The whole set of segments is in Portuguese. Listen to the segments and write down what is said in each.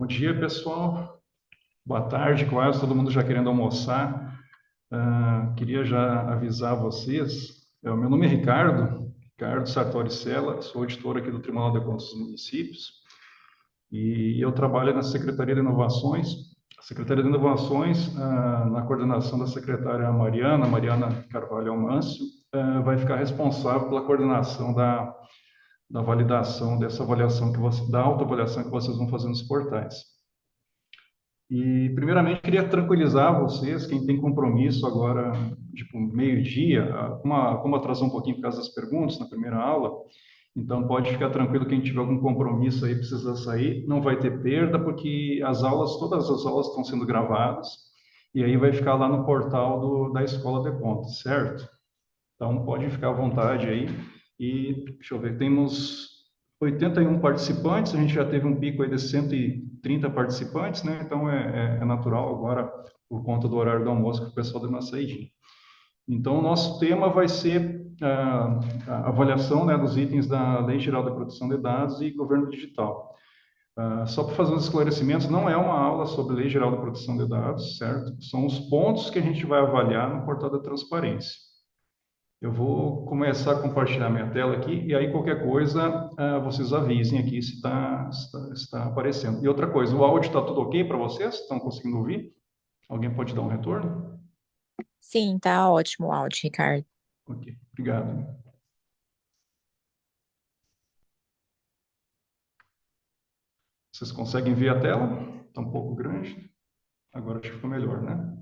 Bom dia, pessoal. Boa tarde, quase todo mundo já querendo almoçar. Queria já avisar vocês. O meu nome é Ricardo Sartori Sela, sou auditor aqui do Tribunal de Contas dos Municípios e eu trabalho na Secretaria de Inovações. A Secretaria de Inovações, na coordenação da secretária Mariana Carvalho Almancio, vai ficar responsável pela coordenação da validação dessa avaliação da autoavaliação que vocês vão fazer nos portais. E, primeiramente, queria tranquilizar vocês, quem tem compromisso agora, tipo, meio-dia, como atrasou um pouquinho por causa das perguntas na primeira aula, então pode ficar tranquilo, quem tiver algum compromisso aí, precisa sair, não vai ter perda, porque todas as aulas estão sendo gravadas, e aí vai ficar lá no portal da Escola de Contas, certo? Então, pode ficar à vontade aí. E, deixa eu ver, temos 81 participantes, a gente já teve um pico aí de 130 participantes, né? Então, é natural agora, por conta do horário do almoço, que o pessoal deu uma saidinha. Então, o nosso tema vai ser a avaliação, né, dos itens da Lei Geral da Proteção de Dados e Governo Digital. Só para fazer os esclarecimentos, não é uma aula sobre Lei Geral da Proteção de Dados, certo? São os pontos que a gente vai avaliar no portal da transparência. Eu vou começar a compartilhar minha tela aqui e aí qualquer coisa vocês avisem aqui se está aparecendo. E outra coisa, o áudio está tudo ok para vocês? Estão conseguindo ouvir? Alguém pode dar um retorno? Sim, tá ótimo o áudio, Ricardo. Ok, obrigado. Vocês conseguem ver a tela? Está um pouco grande. Agora acho que ficou melhor, né?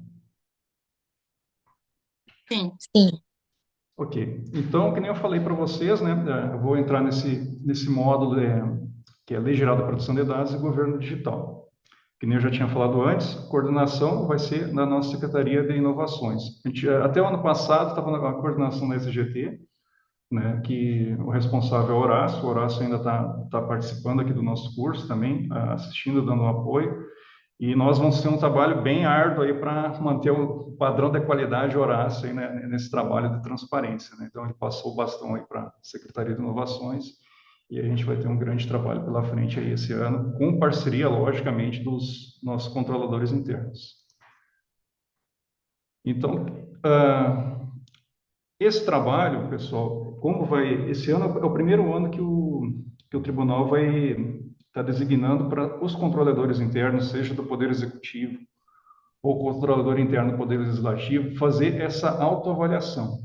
Sim. Sim. Ok, então, que nem eu falei para vocês, né? Eu vou entrar nesse módulo que é Lei Geral da Proteção de Dados e Governo Digital. Que nem eu já tinha falado antes, a coordenação vai ser na nossa Secretaria de Inovações. Até o ano passado estava na coordenação da SGT, né, que o responsável é o Horácio ainda está participando aqui do nosso curso também, assistindo, dando um apoio, e nós vamos ter um trabalho bem árduo aí para manter o padrão da qualidade Horácio aí, né, nesse trabalho de transparência, né? Então ele passou o bastão aí para a Secretaria de Inovações, e a gente vai ter um grande trabalho pela frente aí esse ano, com parceria, logicamente, dos nossos controladores internos. Então, esse trabalho, pessoal, esse ano é o primeiro ano que o tribunal vai estar designando para os controladores internos, seja do Poder Executivo ou controlador interno do Poder Legislativo, fazer essa autoavaliação.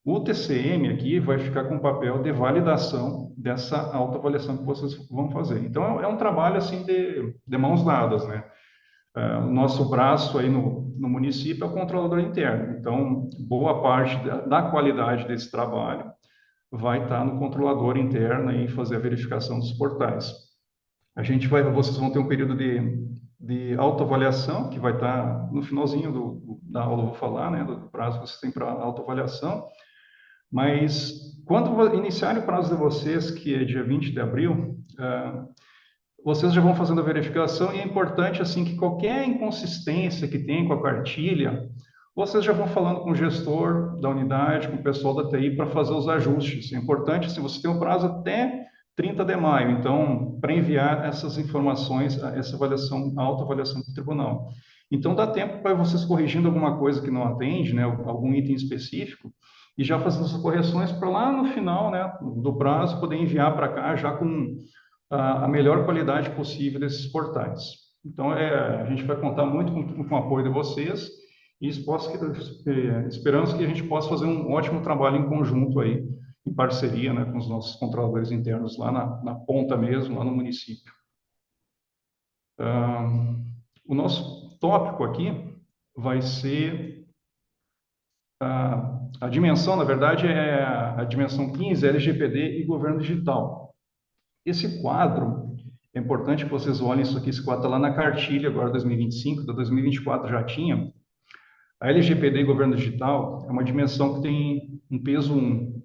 O TCM aqui vai ficar com o papel de validação dessa autoavaliação que vocês vão fazer. Então, é um trabalho assim de mãos dadas, né? O nosso braço aí no município é o controlador interno. Então, boa parte da qualidade desse trabalho vai estar no controlador interno e fazer a verificação dos portais. Vocês vão ter um período de autoavaliação, que vai estar no finalzinho da aula, eu vou falar, né, do prazo que vocês têm para autoavaliação. Mas quando iniciarem o prazo de vocês, que é dia 20 de abril, vocês já vão fazendo a verificação e é importante assim que qualquer inconsistência que tem com a cartilha, vocês já vão falando com o gestor da unidade, com o pessoal da TI para fazer os ajustes. É importante, assim, você tem um prazo até 30 de maio, então, para enviar essas informações, essa avaliação, autoavaliação para o tribunal. Então, dá tempo para vocês corrigindo alguma coisa que não atende, né, algum item específico, e já fazendo essas correções para lá no final, né, do prazo, poder enviar para cá já com a melhor qualidade possível desses portais. Então, a gente vai contar muito com o apoio de vocês e esperamos que a gente possa fazer um ótimo trabalho em conjunto aí, em parceria, né, com os nossos controladores internos lá na ponta mesmo, lá no município. O nosso tópico aqui vai ser a dimensão, na verdade, é a dimensão 15, LGPD e governo digital. Esse quadro, é importante que vocês olhem isso aqui, esse quadro está lá na cartilha agora 2025, da 2024 já tinha. A LGPD e governo digital é uma dimensão que tem um peso 1,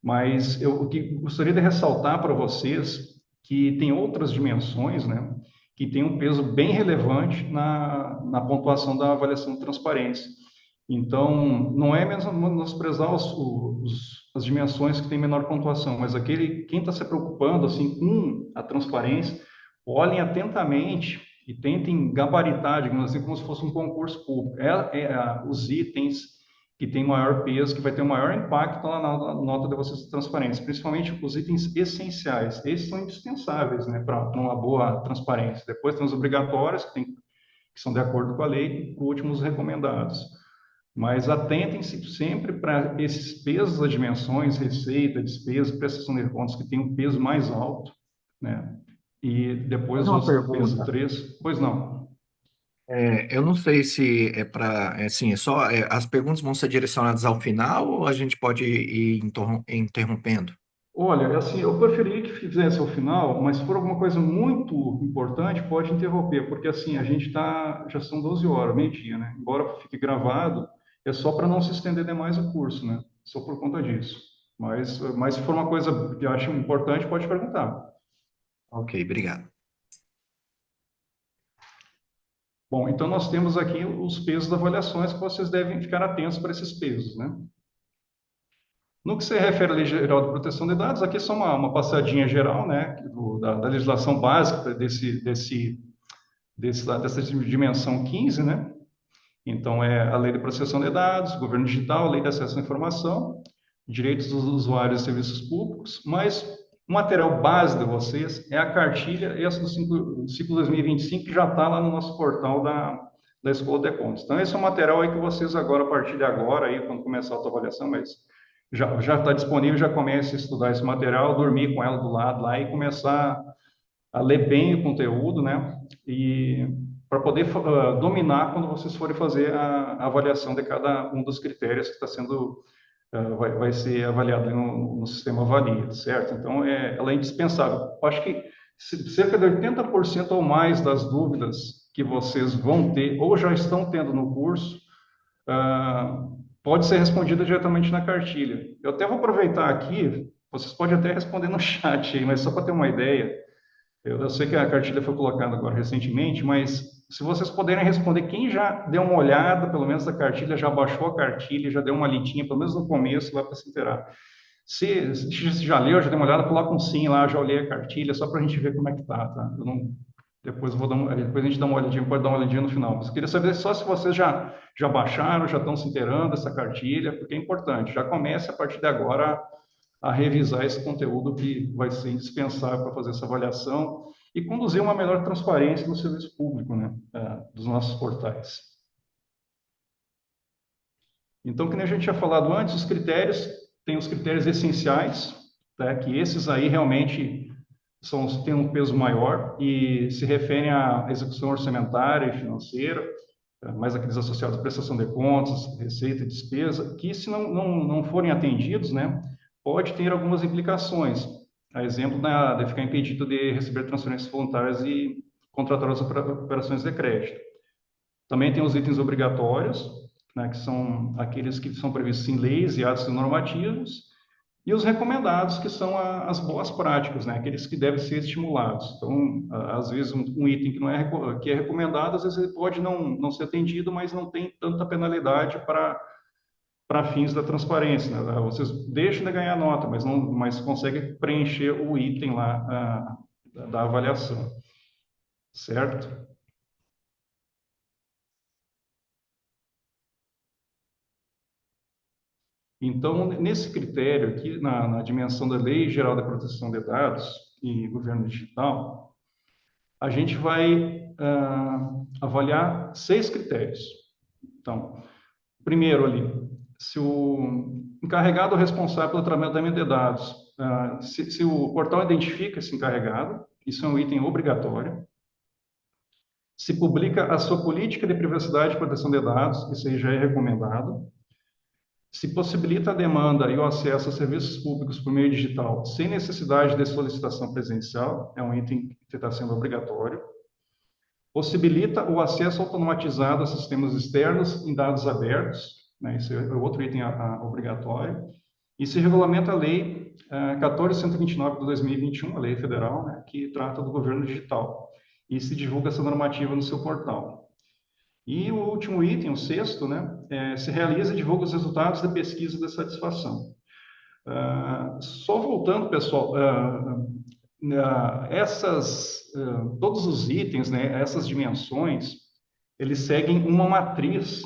mas o que gostaria de ressaltar para vocês que tem outras dimensões, né, que tem um peso bem relevante na pontuação da avaliação de transparência. Então, não é mesmo menosprezar as dimensões que têm menor pontuação, mas quem está se preocupando assim com a transparência olhem atentamente e tentem gabaritar, digamos assim, como se fosse um concurso público. Os itens que têm maior peso, que vai ter um maior impacto na nota de vocês de transparência, principalmente os itens essenciais. Esses são indispensáveis, né, para uma boa transparência. Depois tem os obrigatórios, que são de acordo com a lei, e por último, os recomendados. Mas atentem-se sempre para esses pesos das dimensões, receita, despesa, prestação de contas, que tem um peso mais alto, né? E depois Fazer uma os peso pergunta. 3, pois não. Eu não sei se é para, assim, as perguntas vão ser direcionadas ao final ou a gente pode ir interrompendo? Olha, assim, eu preferiria que fizesse ao final, mas se for alguma coisa muito importante, pode interromper, porque assim, a gente está, já são 12 horas, meio-dia, né? Embora fique gravado, é só para não se estender demais o curso, né? Só por conta disso. Mas se for uma coisa que eu acho importante, pode perguntar. Ok, obrigado. Bom, então nós temos aqui os pesos das avaliações que vocês devem ficar atentos para esses pesos, né? No que se refere à Lei Geral de Proteção de Dados, aqui é só uma passadinha geral, né, da legislação básica dessa dimensão 15, né? Então, é a Lei de Proteção de Dados, Governo Digital, Lei de Acesso à Informação, Direitos dos Usuários e Serviços Públicos, mas o material base de vocês é a cartilha, essa do ciclo 2025, que já está lá no nosso portal da Escola de Contas. Então, esse é o material aí que vocês agora, a partir de agora, aí, quando começar a autoavaliação, mas já está disponível, já comece a estudar esse material, dormir com ela do lado lá e começar a ler bem o conteúdo, né? E para poder dominar quando vocês forem fazer a avaliação de cada um dos critérios que está sendo vai ser avaliado no sistema Avalia, certo? Então, ela é indispensável. Eu acho que cerca de 80% ou mais das dúvidas que vocês vão ter ou já estão tendo no curso ah, pode ser respondida diretamente na cartilha. Eu até vou aproveitar aqui, vocês podem até responder no chat aí, mas só para ter uma ideia, eu sei que a cartilha foi colocada agora recentemente, mas se vocês puderem responder, quem já deu uma olhada, pelo menos na cartilha, já baixou a cartilha, já deu uma lidinha, pelo menos no começo, lá para se inteirar. Se já leu, já deu uma olhada, coloca um sim lá, já olhei a cartilha, só para a gente ver como é que tá? Eu não, depois, depois a gente dá uma olhadinha, pode dar uma olhadinha no final. Mas eu queria saber só se vocês já baixaram, já estão se inteirando dessa cartilha, porque é importante. Já comece a partir de agora a revisar esse conteúdo que vai ser indispensável para fazer essa avaliação e conduzir uma melhor transparência no serviço público, né, dos nossos portais. Então, que nem a gente tinha falado antes, os critérios, tem os critérios essenciais, tá, que esses aí realmente têm um peso maior e se referem à execução orçamentária e financeira, mais aqueles associados à prestação de contas, receita e despesa, que se não forem atendidos, né, pode ter algumas implicações. A exemplo de ficar impedido de receber transferências voluntárias e contratar as operações de crédito. Também tem os itens obrigatórios, né, que são aqueles que são previstos em leis e atos normativos, e os recomendados, que são as boas práticas, né, aqueles que devem ser estimulados. Então, às vezes, um item que é recomendado, às vezes ele pode não ser atendido, mas não tem tanta penalidade para fins da transparência, né? Vocês deixam de ganhar nota, mas conseguem preencher o item lá da avaliação, certo? Então, nesse critério aqui, na dimensão da Lei Geral da Proteção de Dados e Governo Digital, a gente vai avaliar 6 critérios. Então, primeiro ali, se o encarregado ou responsável pelo tratamento de dados, se o portal identifica esse encarregado, isso é um item obrigatório. Se publica a sua política de privacidade e proteção de dados, isso aí já é recomendado. Se possibilita a demanda e o acesso a serviços públicos por meio digital sem necessidade de solicitação presencial, é um item que está sendo obrigatório. Possibilita o acesso automatizado a sistemas externos em dados abertos, né? Esse é outro item obrigatório. E se regulamenta a Lei 14.129 de 2021, a lei federal, né, que trata do governo digital. E se divulga essa normativa no seu portal. E o último item, o sexto, né, se realiza e divulga os resultados da pesquisa de satisfação. Só voltando, pessoal, todos os itens, né, essas dimensões, eles seguem uma matriz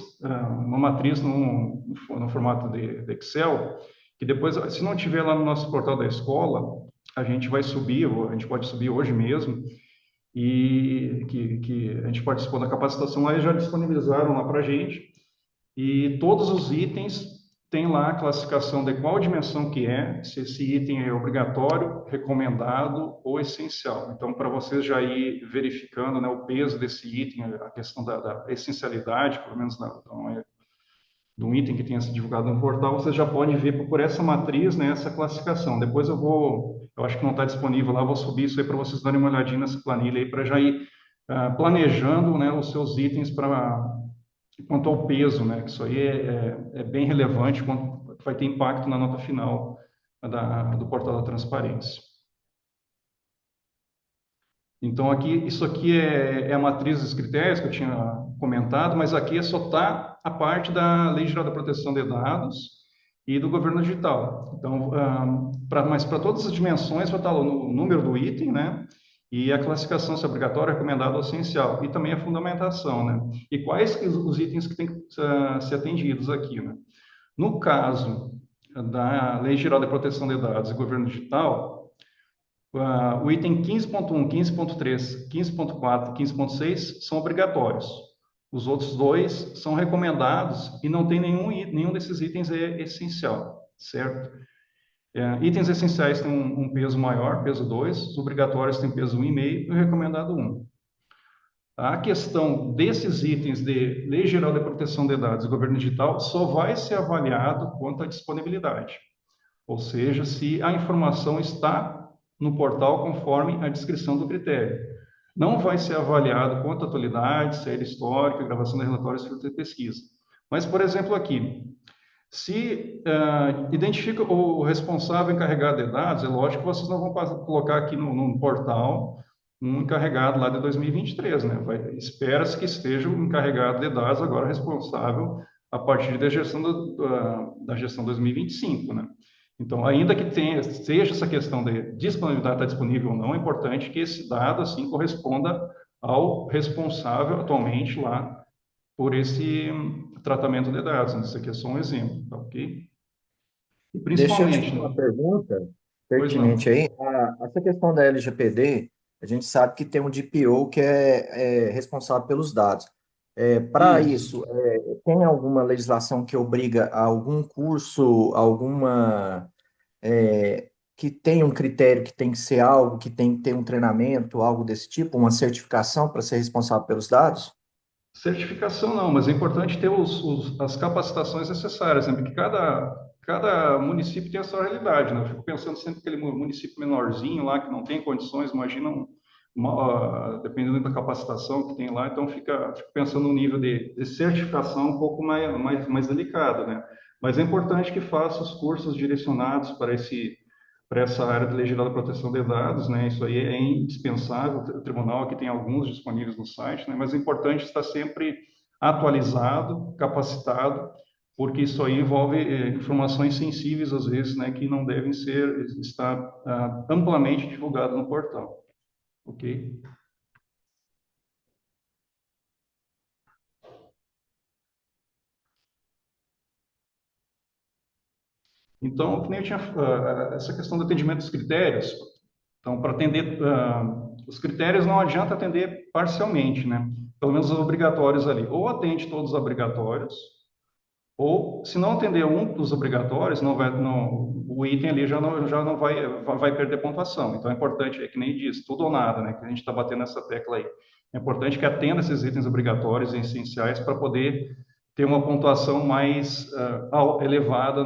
no formato de Excel, que depois, se não tiver lá no nosso portal da escola, a gente vai subir, ou a gente pode subir hoje mesmo, e que a gente participou da capacitação lá e já disponibilizaram lá para a gente. E todos os itens têm lá a classificação de qual dimensão que é, se esse item é obrigatório, recomendado ou essencial. Então, para vocês já ir verificando, né, o peso desse item, a questão da essencialidade, pelo menos de um item que tenha sido divulgado no portal, vocês já podem ver por essa matriz, né, essa classificação. Depois eu acho que não está disponível lá, vou subir isso aí para vocês darem uma olhadinha nessa planilha aí, para já ir planejando, né, os seus itens quanto ao peso, né, que isso aí é bem relevante, vai ter impacto na nota final do portal da transparência. Então, isso aqui é a matriz dos critérios que eu tinha comentado, mas aqui só está a parte da Lei Geral da Proteção de Dados e do governo digital. Então, mas para todas as dimensões vai estar lá o número do item, né? E a classificação, se é obrigatória, recomendada ou essencial. E também a fundamentação, né? E quais os itens que têm que ser atendidos aqui, né? No caso da Lei Geral de Proteção de Dados e governo digital, o item 15.1, 15.3, 15.4 e 15.6 são obrigatórios. Os outros dois são recomendados e não tem nenhum desses itens é essencial, certo? Itens essenciais têm um peso maior, peso 2, os obrigatórios têm peso 1,5 e o recomendado 1. A questão desses itens de Lei Geral de Proteção de Dados e Governo Digital só vai ser avaliado quanto à disponibilidade, ou seja, se a informação está no portal conforme a descrição do critério. Não vai ser avaliado quanto à atualidade, série histórica, gravação de relatórios, filtro de pesquisa. Mas, por exemplo, aqui, se identifica o responsável encarregado de dados, é lógico que vocês não vão colocar aqui no portal um encarregado lá de 2023, né? Espera-se que esteja o encarregado de dados agora responsável a partir da gestão da gestão 2025, né? Então, ainda que seja essa questão de disponibilidade, está disponível ou não, é importante que esse dado, assim, corresponda ao responsável atualmente lá por esse tratamento de dados. Isso aqui é só um exemplo, tá ok? E Deixa eu te principalmente, fazer uma né? pergunta Pois pertinente não. aí. Essa questão da LGPD, a gente sabe que tem um DPO que é responsável pelos dados. Para Isso. isso, tem alguma legislação que obriga a algum curso, que tem um critério que tem que ser algo, que tem que ter um treinamento, algo desse tipo, uma certificação para ser responsável pelos dados? Certificação não, mas é importante ter as capacitações necessárias, né? Porque cada município tem a sua realidade, né? Eu fico pensando sempre aquele município menorzinho lá que não tem condições, imagina dependendo da capacitação que tem lá, então fico pensando no nível de certificação um pouco mais delicado, né? Mas é importante que faça os cursos direcionados para essa área de Lei Geral da Proteção de Dados, né? Isso aí é indispensável. O tribunal aqui tem alguns disponíveis no site, né? Mas é importante estar sempre atualizado, capacitado, porque isso aí envolve informações sensíveis às vezes, né? Que não devem estar amplamente divulgadas no portal, ok? Então, que nem eu tinha, essa questão do atendimento dos critérios, então, para atender os critérios, não adianta atender parcialmente, né? Pelo menos os obrigatórios ali. Ou atende todos os obrigatórios, ou se não atender um dos obrigatórios, o item ali já não vai perder pontuação. Então, é importante, é que nem diz, tudo ou nada, né? Que a gente está batendo essa tecla aí. É importante que atenda esses itens obrigatórios e essenciais para poder ter uma pontuação mais elevada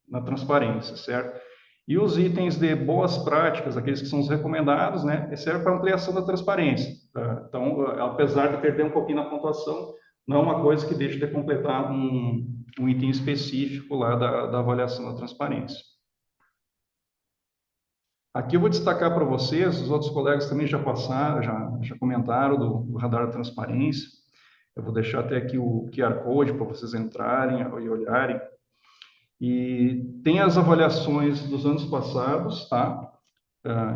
na transparência, certo? E os itens de boas práticas, aqueles que são os recomendados, né, serve para ampliação da transparência. Tá? Então, apesar de perder um pouquinho na pontuação, não é uma coisa que deixe de completar um item específico lá da avaliação da transparência. Aqui eu vou destacar para vocês, os outros colegas também já passaram, já comentaram do radar da transparência. Eu vou deixar até aqui o QR Code para vocês entrarem e olharem. E tem as avaliações dos anos passados, tá?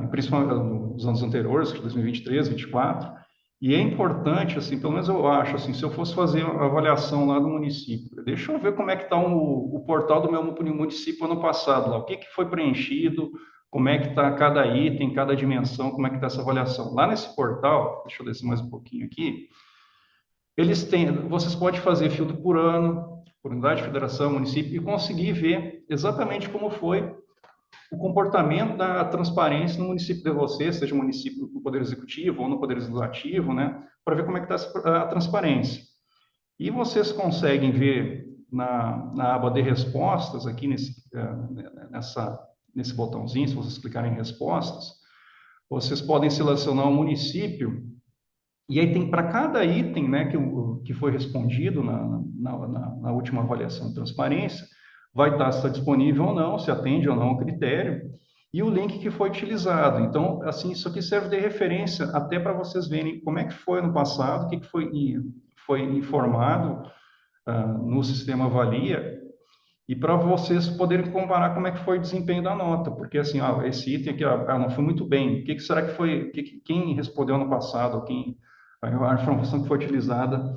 principalmente nos anos anteriores, 2023, 2024, e é importante, assim, pelo menos eu acho, assim, se eu fosse fazer a avaliação lá do município, deixa eu ver como é que está o portal do meu município ano passado, lá, o que que foi preenchido, como é que está cada item, cada dimensão, como é que está essa avaliação. Lá nesse portal, deixa eu descer mais um pouquinho aqui, vocês podem fazer filtro por ano, por unidade, federação, município, e conseguir ver exatamente como foi o comportamento da transparência no município de vocês, seja município no Poder Executivo ou no Poder Legislativo, né, para ver como é que está a transparência. E vocês conseguem ver na aba de respostas, aqui nesse botãozinho, se vocês clicarem em respostas, vocês podem selecionar o município, e aí tem para cada item, né, que foi respondido na última avaliação de transparência, vai estar se está disponível ou não, se atende ou não ao critério, e o link que foi utilizado. Então, assim, isso aqui serve de referência até para vocês verem como é que foi no passado, o que foi informado no sistema Avalia, e para vocês poderem comparar como é que foi o desempenho da nota, porque assim, esse item aqui não foi muito bem, o que será que foi, quem respondeu no passado, a informação que foi utilizada,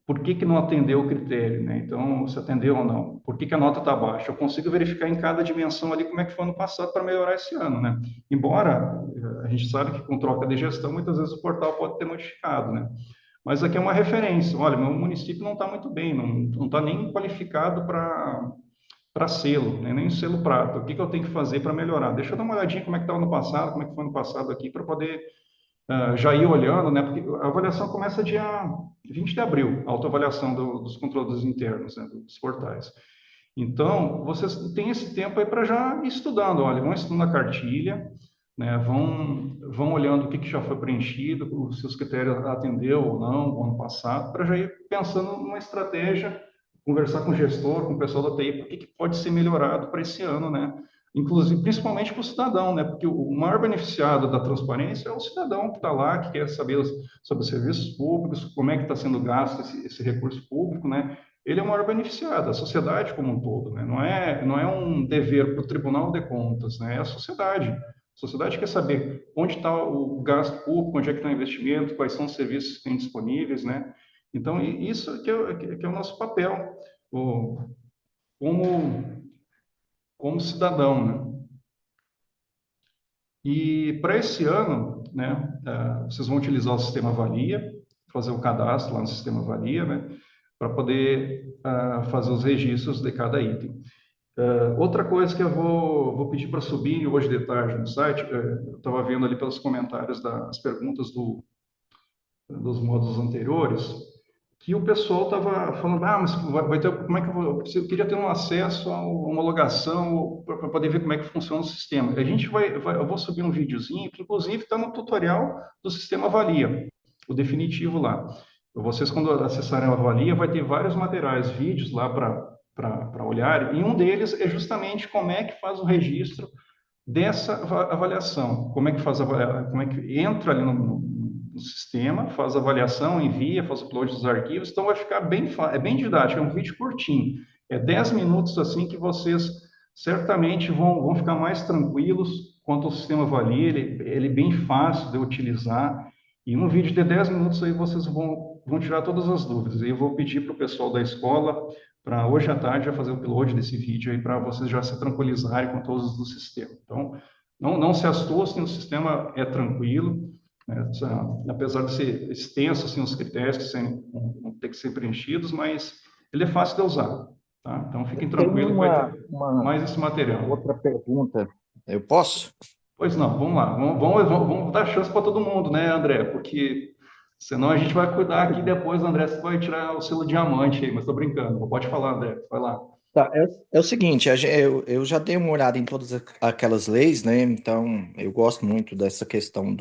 por que não atendeu o critério, né? Então, se atendeu ou não, por que a nota está baixa? Eu consigo verificar em cada dimensão ali como é que foi no passado para melhorar esse ano, né? Embora a gente sabe que com troca de gestão, muitas vezes o portal pode ter modificado, né? Mas aqui é uma referência. Olha, meu município não está muito bem, não está nem qualificado para selo, né? Nem selo prata. O que eu tenho que fazer para melhorar? Deixa eu dar uma olhadinha como é que estava no passado, como é que foi no passado aqui, para poder já ir olhando, né? Porque a avaliação começa dia 20 de abril, a autoavaliação dos controles internos, né? Dos portais. Então, vocês têm esse tempo aí para já ir estudando. Olha, vão estudando a cartilha, né? Vão olhando o que já foi preenchido, se os critérios atendeu ou não o ano passado, para já ir pensando numa estratégia, conversar com o gestor, com o pessoal da TI, o que pode ser melhorado para esse ano, né? Inclusive, principalmente para o cidadão, né? Porque o maior beneficiado da transparência é o cidadão que está lá, que quer saber sobre os serviços públicos, como é que está sendo gasto esse recurso público, né? Ele é o maior beneficiado, a sociedade como um todo, né? Não é um dever para o Tribunal de Contas, né? É a sociedade. A sociedade quer saber onde está o gasto público, onde é que está o investimento, quais são os serviços que têm disponíveis, né? Então, isso que é o nosso papel como, como cidadão, né? E para esse ano, né, vocês vão utilizar o sistema Avalia, fazer o cadastro lá no sistema Avalia, né, para poder fazer os registros de cada item. Outra coisa que eu vou pedir para subir hoje de tarde no site, eu estava vendo ali pelos comentários das perguntas dos módulos anteriores, que o pessoal estava falando, mas vai ter, como é que eu queria ter um acesso a uma homologação para poder ver como é que funciona o sistema. Eu vou subir um videozinho que inclusive está no tutorial do sistema Avalia, o definitivo lá. Vocês quando acessarem a Avalia vai ter vários materiais, vídeos lá para olhar, e um deles é justamente como é que faz o registro dessa avaliação, como é que como é que entra ali no sistema, faz a avaliação, envia, faz o upload dos arquivos, então vai ficar é bem didático, é um vídeo curtinho, é 10 minutos assim que vocês certamente vão ficar mais tranquilos quanto ao sistema avalia, ele é bem fácil de utilizar, e um vídeo de 10 minutos aí vocês vão tirar todas as dúvidas, e eu vou pedir para o pessoal da escola, para hoje à tarde já fazer o upload desse vídeo aí para vocês já se tranquilizarem com todos do sistema. Então, não se assustem, o sistema é tranquilo, né? Apesar de ser extenso, assim, os critérios que vão ter que ser preenchidos, mas ele é fácil de usar, tá? Então, fiquem Tem tranquilos que vai ter uma mais esse material. outra pergunta. Eu posso? Pois não, vamos lá, vamos dar chance para todo mundo, né, André? Porque senão a gente vai cuidar aqui depois, André, você vai tirar o selo diamante aí, mas estou brincando. Pode falar, André, vai lá. Tá, é o seguinte, eu já dei uma olhada em todas aquelas leis, né? Então, eu gosto muito dessa questão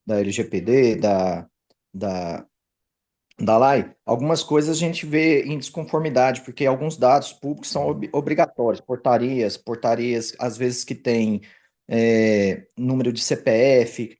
da LGPD, da, da lei. Algumas coisas a gente vê em desconformidade, porque alguns dados públicos são obrigatórios, portarias, às vezes que tem número de CPF,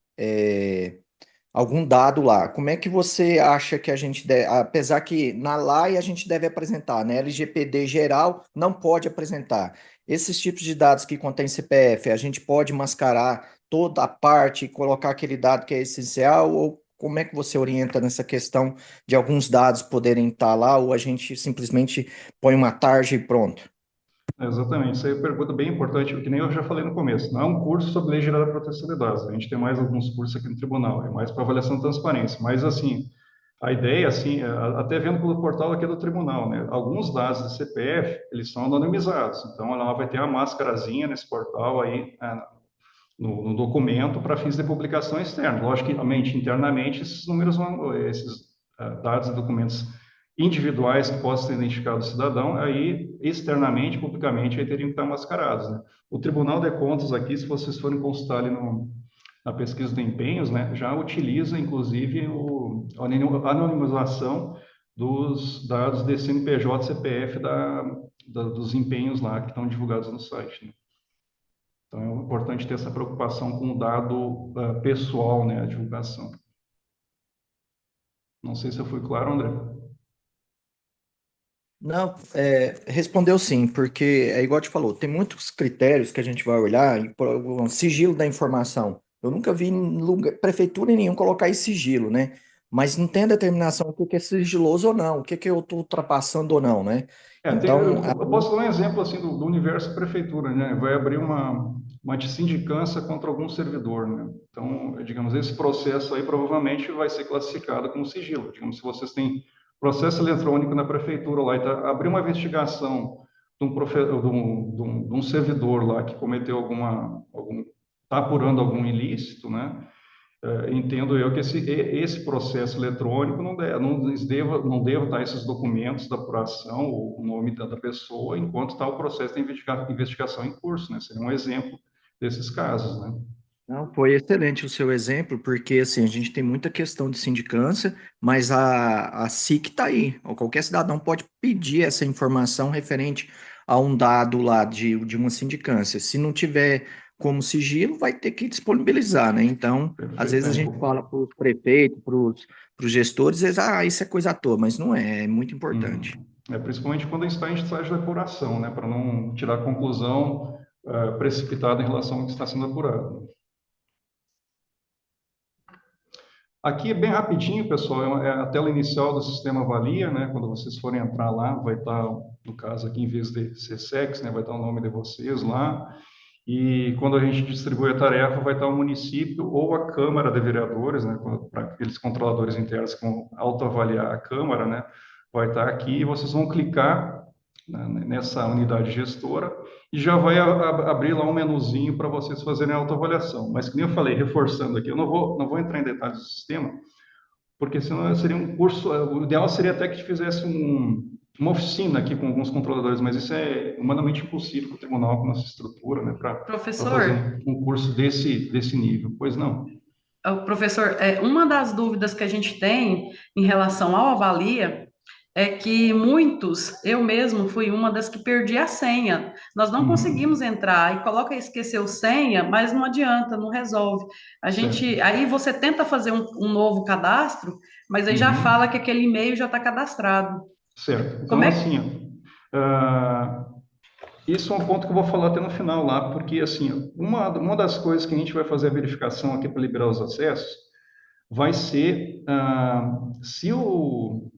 algum dado lá. Como é que você acha que a gente deve, apesar que na lei a gente deve apresentar, né? LGPD geral não pode apresentar. Esses tipos de dados que contém CPF, a gente pode mascarar toda a parte e colocar aquele dado que é essencial, ou como é que você orienta nessa questão de alguns dados poderem estar lá, ou a gente simplesmente põe uma tarja e pronto? Exatamente, isso aí é uma pergunta bem importante, que nem eu já falei no começo. Não é um curso sobre Lei Geral da Proteção de Dados. A gente tem mais alguns cursos aqui no tribunal, é mais para avaliação de transparência. Mas, assim, a ideia, assim, até vendo pelo portal aqui do tribunal, né? Alguns dados do CPF, eles são anonimizados. Então, ela vai ter uma máscarazinha nesse portal aí, no documento, para fins de publicação externa. Logicamente, internamente, esses números vão, esses dados e documentos individuais que possam ser identificados do cidadão, aí externamente, publicamente, aí teriam que estar mascarados, né? O Tribunal de Contas aqui, se vocês forem consultar ali na pesquisa de empenhos, né, já utiliza, inclusive, a anonimização dos dados de CNPJ, CPF dos empenhos lá que estão divulgados no site, né? Então, é importante ter essa preocupação com o dado pessoal, né, a divulgação. Não sei se eu fui claro, André. Não, respondeu sim, porque é igual te falou, tem muitos critérios que a gente vai olhar, e por exemplo, sigilo da informação. Eu nunca vi em prefeitura nenhum colocar esse sigilo, né? Mas não tem a determinação o que que é sigiloso ou não, o que que eu estou ultrapassando ou não, né? Então, Eu posso dar um exemplo assim do universo prefeitura, né? Vai abrir uma sindicância contra algum servidor, né? Então, digamos, esse processo aí provavelmente vai ser classificado como sigilo. Digamos, se vocês têm processo eletrônico na prefeitura lá e abrir uma investigação de um servidor lá que cometeu está apurando algum ilícito, né? Entendo eu que esse processo eletrônico não deva estar esses documentos da apuração, ou o nome da pessoa, enquanto está o processo de investigação em curso, né? Seria um exemplo desses casos, né? não, foi excelente o seu exemplo, porque assim, a gente tem muita questão de sindicância, mas a SIC está aí. Ou qualquer cidadão pode pedir essa informação referente a um dado lá de uma sindicância. Se não tiver como sigilo, vai ter que disponibilizar, né? Então, às Perfeito. vezes a gente fala para os prefeitos, para os gestores, eles, isso é coisa à toa, mas não é, é muito importante. Principalmente quando está em estágio de apuração, né? Para não tirar conclusão precipitada em relação ao que está sendo apurado. Aqui é bem rapidinho, pessoal, é a tela inicial do sistema Avalia, né? Quando vocês forem entrar lá, vai estar, no caso aqui, em vez de CSEX, né? Vai estar o nome de vocês lá. E quando a gente distribui a tarefa, vai estar o município ou a Câmara de Vereadores, né? Para aqueles controladores internos que vão autoavaliar a Câmara, né? Vai estar aqui e vocês vão clicar, né, nessa unidade gestora e já vai abrir lá um menuzinho para vocês fazerem a autoavaliação. Mas, como eu falei, reforçando aqui, eu não vou entrar em detalhes do sistema, porque senão seria um curso. O ideal seria até que fizesse uma oficina aqui com alguns controladores, mas isso é humanamente impossível com o tribunal, com a nossa estrutura, né, para fazer Professor, um curso desse nível. Pois não. professor, uma das dúvidas que a gente tem em relação ao Avalia é que muitos, eu mesmo fui uma das que perdi a senha. Nós não conseguimos Uhum. entrar e coloca esqueceu senha, mas não adianta, não resolve. Certo. Aí você tenta fazer um novo cadastro, mas aí já fala Uhum. que aquele e-mail já está cadastrado. Certo. Como Então, é? assim, ó, isso é um ponto que eu vou falar até no final lá, porque, assim, uma das coisas que a gente vai fazer a verificação aqui para liberar os acessos vai ser se o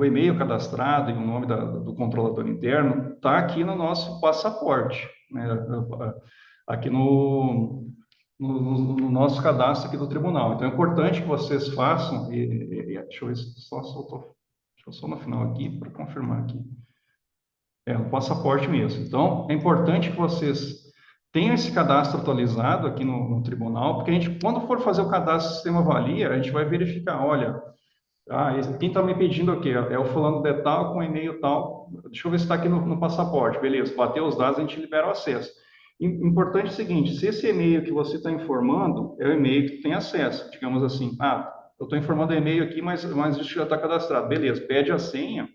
e-mail cadastrado e o nome do controlador interno está aqui no nosso passaporte, né? Aqui no nosso cadastro aqui do tribunal. Então, é importante que vocês façam, deixa eu ver se só soltou, deixa eu só no final aqui para confirmar aqui. É, o passaporte mesmo. Então, é importante que vocês tenham esse cadastro atualizado aqui no tribunal, porque a gente, quando for fazer o cadastro do sistema Avalia, a gente vai verificar, olha, quem está me pedindo o quê? É o fulano de tal, com e-mail tal. Deixa eu ver se está aqui no passaporte. Beleza, bateu os dados, a gente libera o acesso. Importante é o seguinte, se esse e-mail que você está informando é o e-mail que tem acesso, digamos assim, eu estou informando o e-mail aqui, mas isso já está cadastrado. Beleza, pede a senha,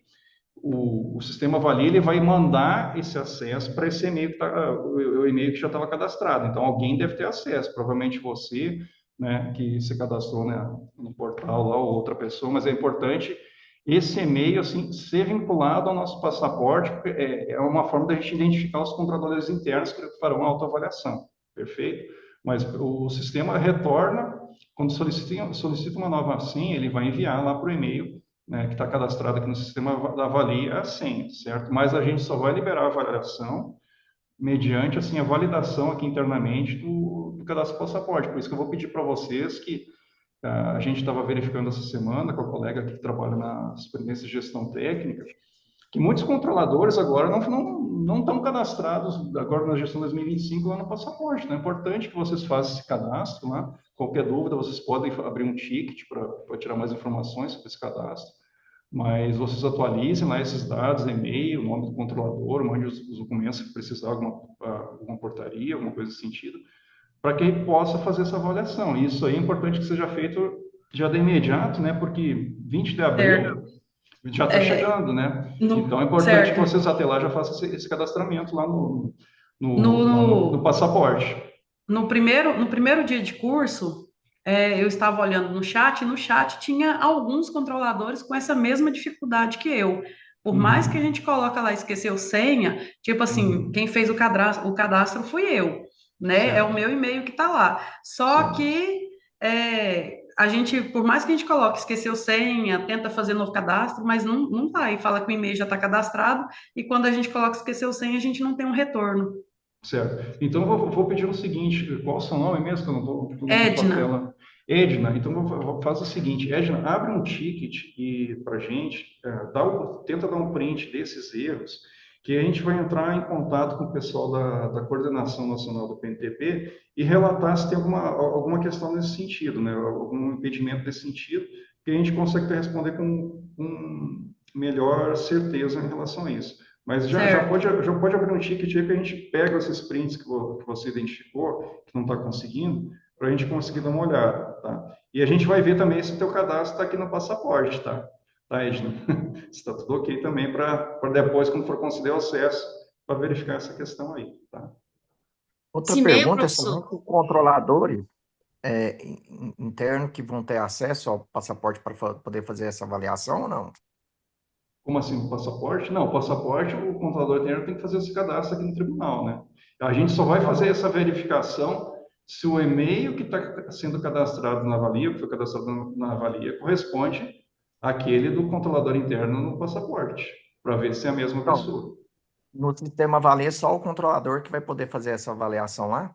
o sistema avalia, ele vai mandar esse acesso para esse e-mail o e-mail que já estava cadastrado. Então, alguém deve ter acesso, provavelmente você, né, que se cadastrou, né, no portal lá, ou outra pessoa, mas é importante esse e-mail, assim, ser vinculado ao nosso passaporte, porque é uma forma da gente identificar os controladores internos que farão a autoavaliação, perfeito? Mas o sistema retorna, quando solicita uma nova senha, ele vai enviar lá para o e-mail, né, que está cadastrado aqui no sistema, avalia a senha, certo? Mas a gente só vai liberar a avaliação mediante, assim, a validação aqui internamente do cadastro passaporte. Por isso que eu vou pedir para vocês que a gente estava verificando essa semana com a colega que trabalha na Superintendência de Gestão Técnica, que muitos controladores agora não estão cadastrados agora na gestão 2025 lá no passaporte. Então é importante que vocês façam esse cadastro lá. Qualquer dúvida, vocês podem abrir um ticket para tirar mais informações sobre esse cadastro. Mas vocês atualizem lá esses dados, e-mail, nome do controlador, mande os documentos se precisar, alguma portaria, alguma coisa nesse sentido, para que ele possa fazer essa avaliação. E isso aí é importante que seja feito já de imediato, né? Porque 20 de abril já está chegando, né? Então é importante que vocês até lá já façam esse cadastramento lá no passaporte. No primeiro dia de curso, eu estava olhando no chat, e no chat tinha alguns controladores com essa mesma dificuldade que eu. Por mais que a gente coloca lá, esqueceu senha, tipo assim, quem fez o cadastro fui eu, né? Certo. É o meu e-mail que está lá. Só que a gente, por mais que a gente coloque, esqueceu senha, tenta fazer novo cadastro, mas não vai. Fala que o e-mail já está cadastrado, e quando a gente coloca esqueceu senha, a gente não tem um retorno. Certo. Então, vou pedir o seguinte, qual o seu nome mesmo, que eu não estou com a Edna. tela. Edna, então faz o seguinte, Edna, abre um ticket para a gente, tenta dar um print desses erros, que a gente vai entrar em contato com o pessoal da Coordenação Nacional do PNTP e relatar se tem alguma questão nesse sentido, né? Algum impedimento nesse sentido, que a gente consegue responder com melhor certeza em relação a isso. Mas já pode abrir um ticket aí que a gente pega esses prints que você identificou, que não está conseguindo, para a gente conseguir dar uma olhada, tá? E a gente vai ver também se o teu cadastro está aqui no passaporte, tá? Tá, Edna? Se está tudo ok também para depois, quando for conceder o acesso, para verificar essa questão aí, tá? Outra Esse e-mail, pergunta é professor? somente controladores internos que vão ter acesso ao passaporte para poder fazer essa avaliação ou não? Como assim, o passaporte? Não, o passaporte, o controlador interno tem que fazer esse cadastro aqui no tribunal, né? A gente só vai fazer essa verificação se o e-mail que está sendo cadastrado na avalia, que foi cadastrado na avalia, corresponde àquele do controlador interno no passaporte, para ver se é a mesma Então, pessoa. no sistema avalia, só o controlador que vai poder fazer essa avaliação lá?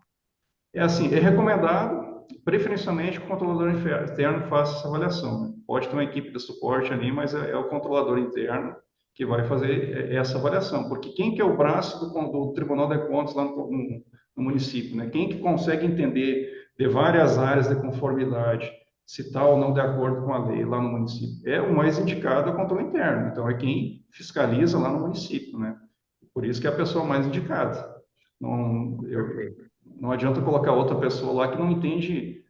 É assim, é recomendado, preferencialmente, que o controlador interno faça essa avaliação, né? Pode ter uma equipe de suporte ali, mas é o controlador interno que vai fazer essa avaliação, porque quem que é o braço do Tribunal de Contas lá no município, né? Quem que consegue entender de várias áreas de conformidade, se está ou não de acordo com a lei lá no município? É o mais indicado é o controle interno, então é quem fiscaliza lá no município, né? Por isso que é a pessoa mais indicada. Não adianta colocar outra pessoa lá que não entende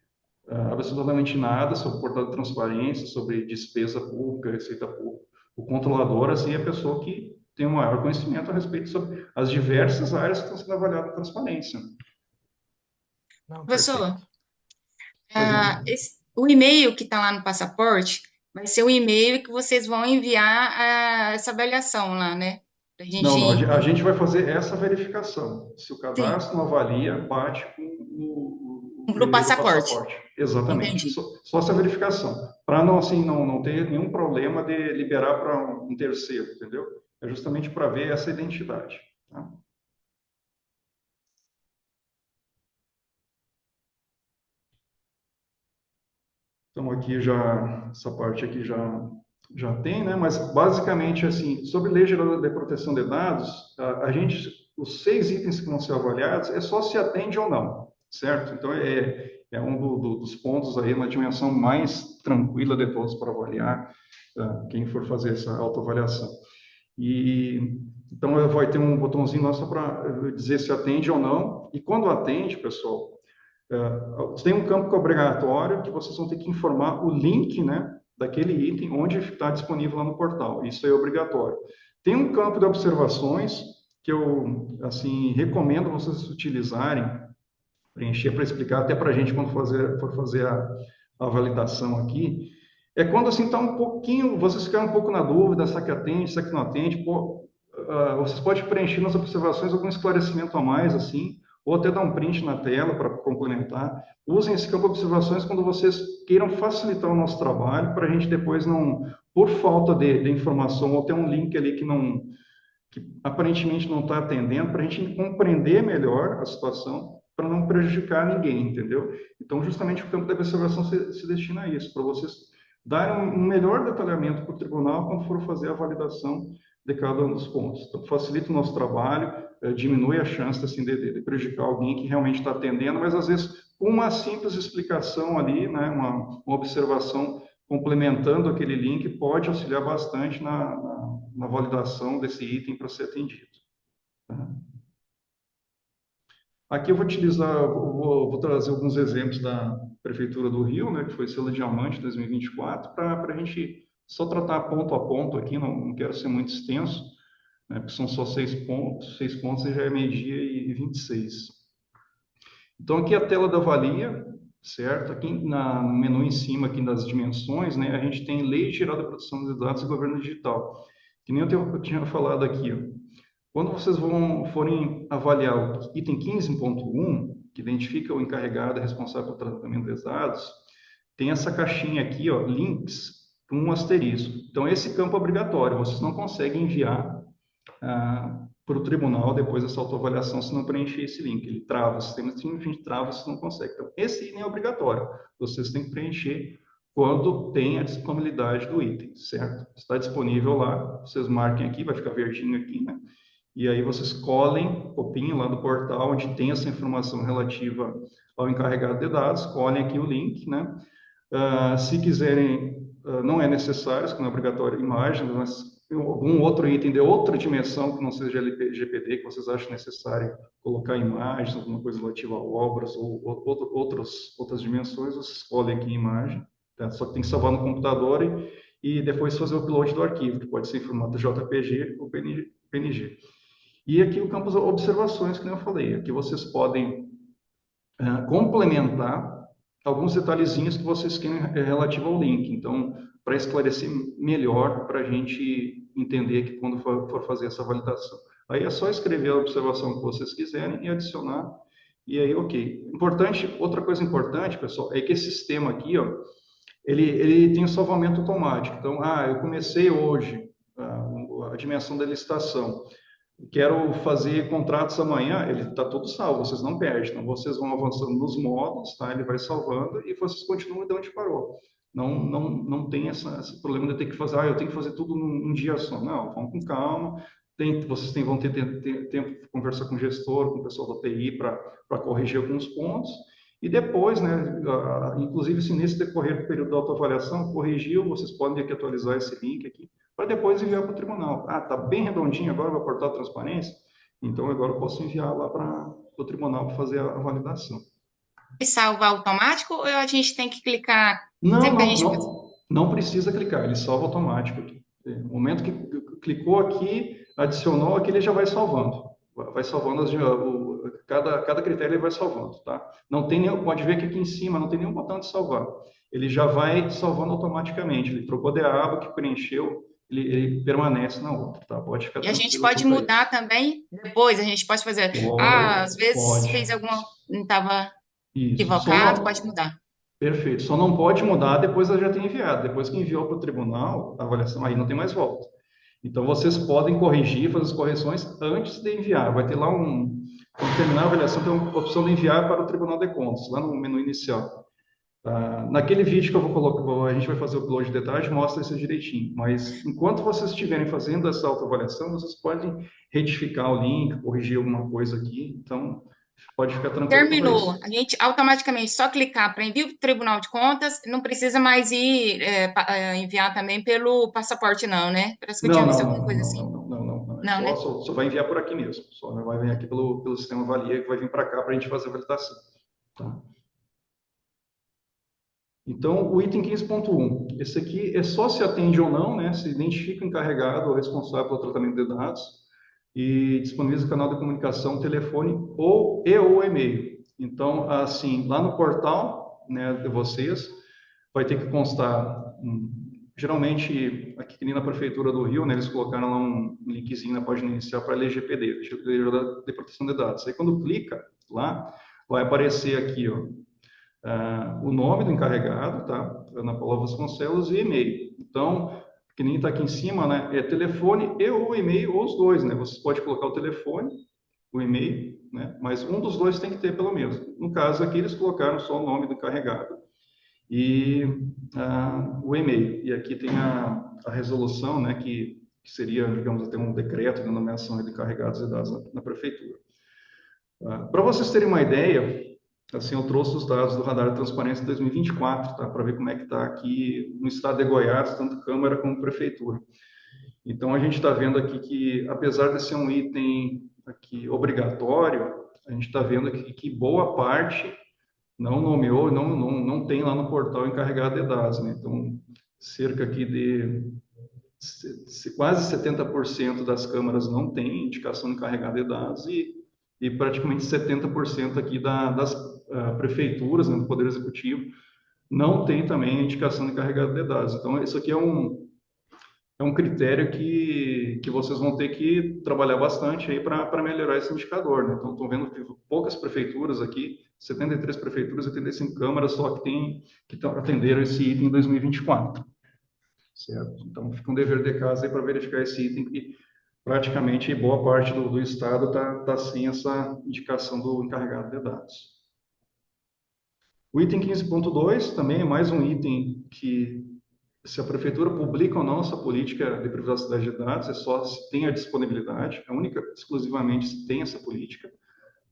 absolutamente nada sobre portal de transparência, sobre despesa pública, receita pública. O controlador, assim, é a pessoa que tem um maior conhecimento a respeito sobre as diversas áreas que estão sendo avaliadas a transparência. Não, Professor, perfeito. o e-mail que está lá no passaporte vai ser o e-mail que vocês vão enviar essa avaliação lá, né? Pra gente... Não, a gente vai fazer essa verificação. Se o cadastro Sim. não avalia, bate com o Pro e-mail do passaporte. Exatamente. Entendi. Só essa verificação. Para não ter nenhum problema de liberar para um terceiro, entendeu? É justamente para ver essa identidade. Tá? Então, aqui essa parte aqui já tem, né? Mas, basicamente, assim, sobre Lei Geral de Proteção de Dados, os 6 itens que vão ser avaliados é só se atende ou não, certo? Então, é um dos pontos aí, uma dimensão mais tranquila de todos para avaliar, quem for fazer essa autoavaliação. Então, vai ter um botãozinho lá só para dizer se atende ou não, e quando atende, pessoal, tem um campo que é obrigatório, que vocês vão ter que informar o link, né, daquele item onde está disponível lá no portal. Isso é obrigatório. Tem um campo de observações que eu, assim, recomendo vocês utilizarem preencher para explicar até para a gente quando for fazer a validação aqui. É quando assim está um pouquinho, vocês ficaram um pouco na dúvida, se aqui atende, se aqui não atende, pô, vocês podem preencher nas observações algum esclarecimento a mais, assim, ou até dar um print na tela para complementar. Usem esse campo de observações quando vocês queiram facilitar o nosso trabalho, para a gente depois não, por falta de informação, ou ter um link ali que aparentemente não está atendendo, para a gente compreender melhor a situação, para não prejudicar ninguém, entendeu? Então, justamente o campo da observação se destina a isso, para vocês darem um melhor detalhamento para o tribunal quando for fazer a validação de cada um dos pontos. Então, facilita o nosso trabalho, diminui a chance assim, de prejudicar alguém que realmente está atendendo, mas às vezes com uma simples explicação ali, né, uma observação complementando aquele link, pode auxiliar bastante na validação desse item para ser atendido. Tá? Aqui eu vou utilizar, vou trazer alguns exemplos da Prefeitura do Rio, né, que foi selo Diamante 2024, para a gente só tratar ponto a ponto aqui, não quero ser muito extenso, né, porque são só 6 pontos e já é meio-dia e 26. Então, aqui a tela da valia, certo? Aqui no menu em cima, aqui das dimensões, né, a gente tem Lei Geral da Proteção de Dados e Governo Digital. Que nem eu tinha falado aqui, ó. Quando vocês forem avaliar o item 15.1, que identifica o encarregado responsável pelo tratamento dos dados, tem essa caixinha aqui, ó, links, com um asterisco. Então, esse campo é obrigatório, vocês não conseguem enviar para o tribunal depois dessa autoavaliação se não preencher esse link. Ele trava, o sistema simplesmente trava se não consegue. Então, esse item é obrigatório, vocês têm que preencher quando tem a disponibilidade do item, certo? Está disponível lá, vocês marquem aqui, vai ficar verdinho aqui, né? E aí vocês colhem, copiem lá do portal, onde tem essa informação relativa ao encarregado de dados, colhem aqui o link, né? Se quiserem, não é necessário, isso não é obrigatório, imagens, mas algum outro item de outra dimensão que não seja LGPD, que vocês acham necessário colocar imagens, alguma coisa relativa a obras ou outras dimensões, vocês escolhem aqui a imagem, tá? Só que tem que salvar no computador e depois fazer o upload do arquivo, que pode ser em formato JPG ou PNG. E aqui o campo de observações, que eu falei, aqui vocês podem complementar alguns detalhezinhos que vocês querem relativo ao link. Então, para esclarecer melhor, para a gente entender que quando for fazer essa validação. Aí é só escrever a observação que vocês quiserem e adicionar, e aí ok. Outra coisa importante, pessoal, é que esse sistema aqui, ó, ele tem um salvamento automático. Então, eu comecei hoje a dimensão da licitação, quero fazer contratos amanhã, ele está todo salvo, vocês não perdem. Então, vocês vão avançando nos módulos, tá? Ele vai salvando e vocês continuam de onde parou. Não tem esse problema de ter que fazer, eu tenho que fazer tudo num dia só. Não, vão com calma. Vocês vão ter tempo de conversar com o gestor, com o pessoal da TI para corrigir alguns pontos. E depois, né, inclusive, se nesse decorrer do período da autoavaliação, corrigiu, vocês podem aqui atualizar esse link aqui, para depois enviar para o tribunal. Tá bem redondinho agora, vai portal de transparência, então agora eu posso enviar lá para o tribunal para fazer a validação. E salva automático ou a gente tem que clicar? Não precisa clicar, ele salva automático aqui. No momento que clicou aqui, adicionou aqui, ele já vai salvando. Vai salvando, cada critério ele vai salvando, tá? Não tem nenhum, pode ver que aqui em cima não tem nenhum botão de salvar. Ele já vai salvando automaticamente. Ele trocou de aba que preencheu, ele permanece na outra, tá? Pode ficar tranquilo. E a gente pode mudar também depois, a gente pode fazer. Às vezes fez alguma, não estava equivocado, pode mudar. Perfeito. Só não pode mudar depois ela já ter enviado. Depois que enviou para o tribunal, a avaliação aí não tem mais volta. Então, vocês podem corrigir, fazer as correções antes de enviar. Vai ter lá quando terminar a avaliação, tem uma opção de enviar para o Tribunal de Contas, lá no menu inicial. Naquele vídeo que eu vou colocar, a gente vai fazer o upload de detalhes, mostra isso direitinho. Mas, enquanto vocês estiverem fazendo essa autoavaliação, vocês podem retificar o link, corrigir alguma coisa aqui. Então, pode ficar tranquilo. Terminou. A gente automaticamente só clicar para envio para o Tribunal de Contas, não precisa mais ir enviar também pelo passaporte, não, né? Parece que eu tinha visto alguma coisa assim. Não, né? Só vai enviar por aqui mesmo. Só vai vir aqui pelo sistema Valia, que vai vir para cá para a gente fazer a validação. Tá? Então, o item 15.1. Esse aqui é só se atende ou não, né? Se identifica o encarregado ou responsável pelo tratamento de dados e disponibiliza o canal de comunicação, telefone ou e/ou e-mail. Então, assim, lá no portal, né, de vocês, vai ter que constar, geralmente, aqui na Prefeitura do Rio, né, eles colocaram lá um linkzinho na página inicial para LGPD, Lei de Proteção de Dados. Aí, quando clica lá, vai aparecer aqui, ó, o nome do encarregado, tá? Ana Paula Vasconcelos, e e-mail. Então, que nem está aqui em cima, né? É telefone e ou e-mail, ou os dois, né? Você pode colocar o telefone, o e-mail, né? Mas um dos dois tem que ter, pelo menos. No caso aqui, eles colocaram só o nome do encarregado e o e-mail. E aqui tem a resolução, né? Que seria, digamos, até um decreto de nomeação de encarregados de dados na prefeitura. Para vocês terem uma ideia, assim, eu trouxe os dados do Radar de Transparência 2024, tá? Para ver como é que está aqui no estado de Goiás, tanto Câmara como Prefeitura. Então, a gente está vendo aqui que, apesar de ser um item aqui obrigatório, a gente está vendo aqui que boa parte não nomeou, não tem lá no portal encarregado de dados, né? Então, cerca aqui de quase 70% das câmaras não tem indicação de encarregado de dados e praticamente 70% aqui das prefeituras, né, do Poder Executivo, não tem também indicação de encarregado de dados. Então, isso aqui é um critério que vocês vão ter que trabalhar bastante aí para melhorar esse indicador, né? Então, estão vendo que poucas prefeituras aqui, 73 prefeituras e 85 câmaras só que atenderam esse item em 2024. Certo? Então, fica um dever de casa aí para verificar esse item que praticamente boa parte do estado tá sem essa indicação do encarregado de dados. O item 15.2 também é mais um item que, se a prefeitura publica ou não essa política de privacidade de dados, é só se tem a disponibilidade, é única, exclusivamente se tem essa política.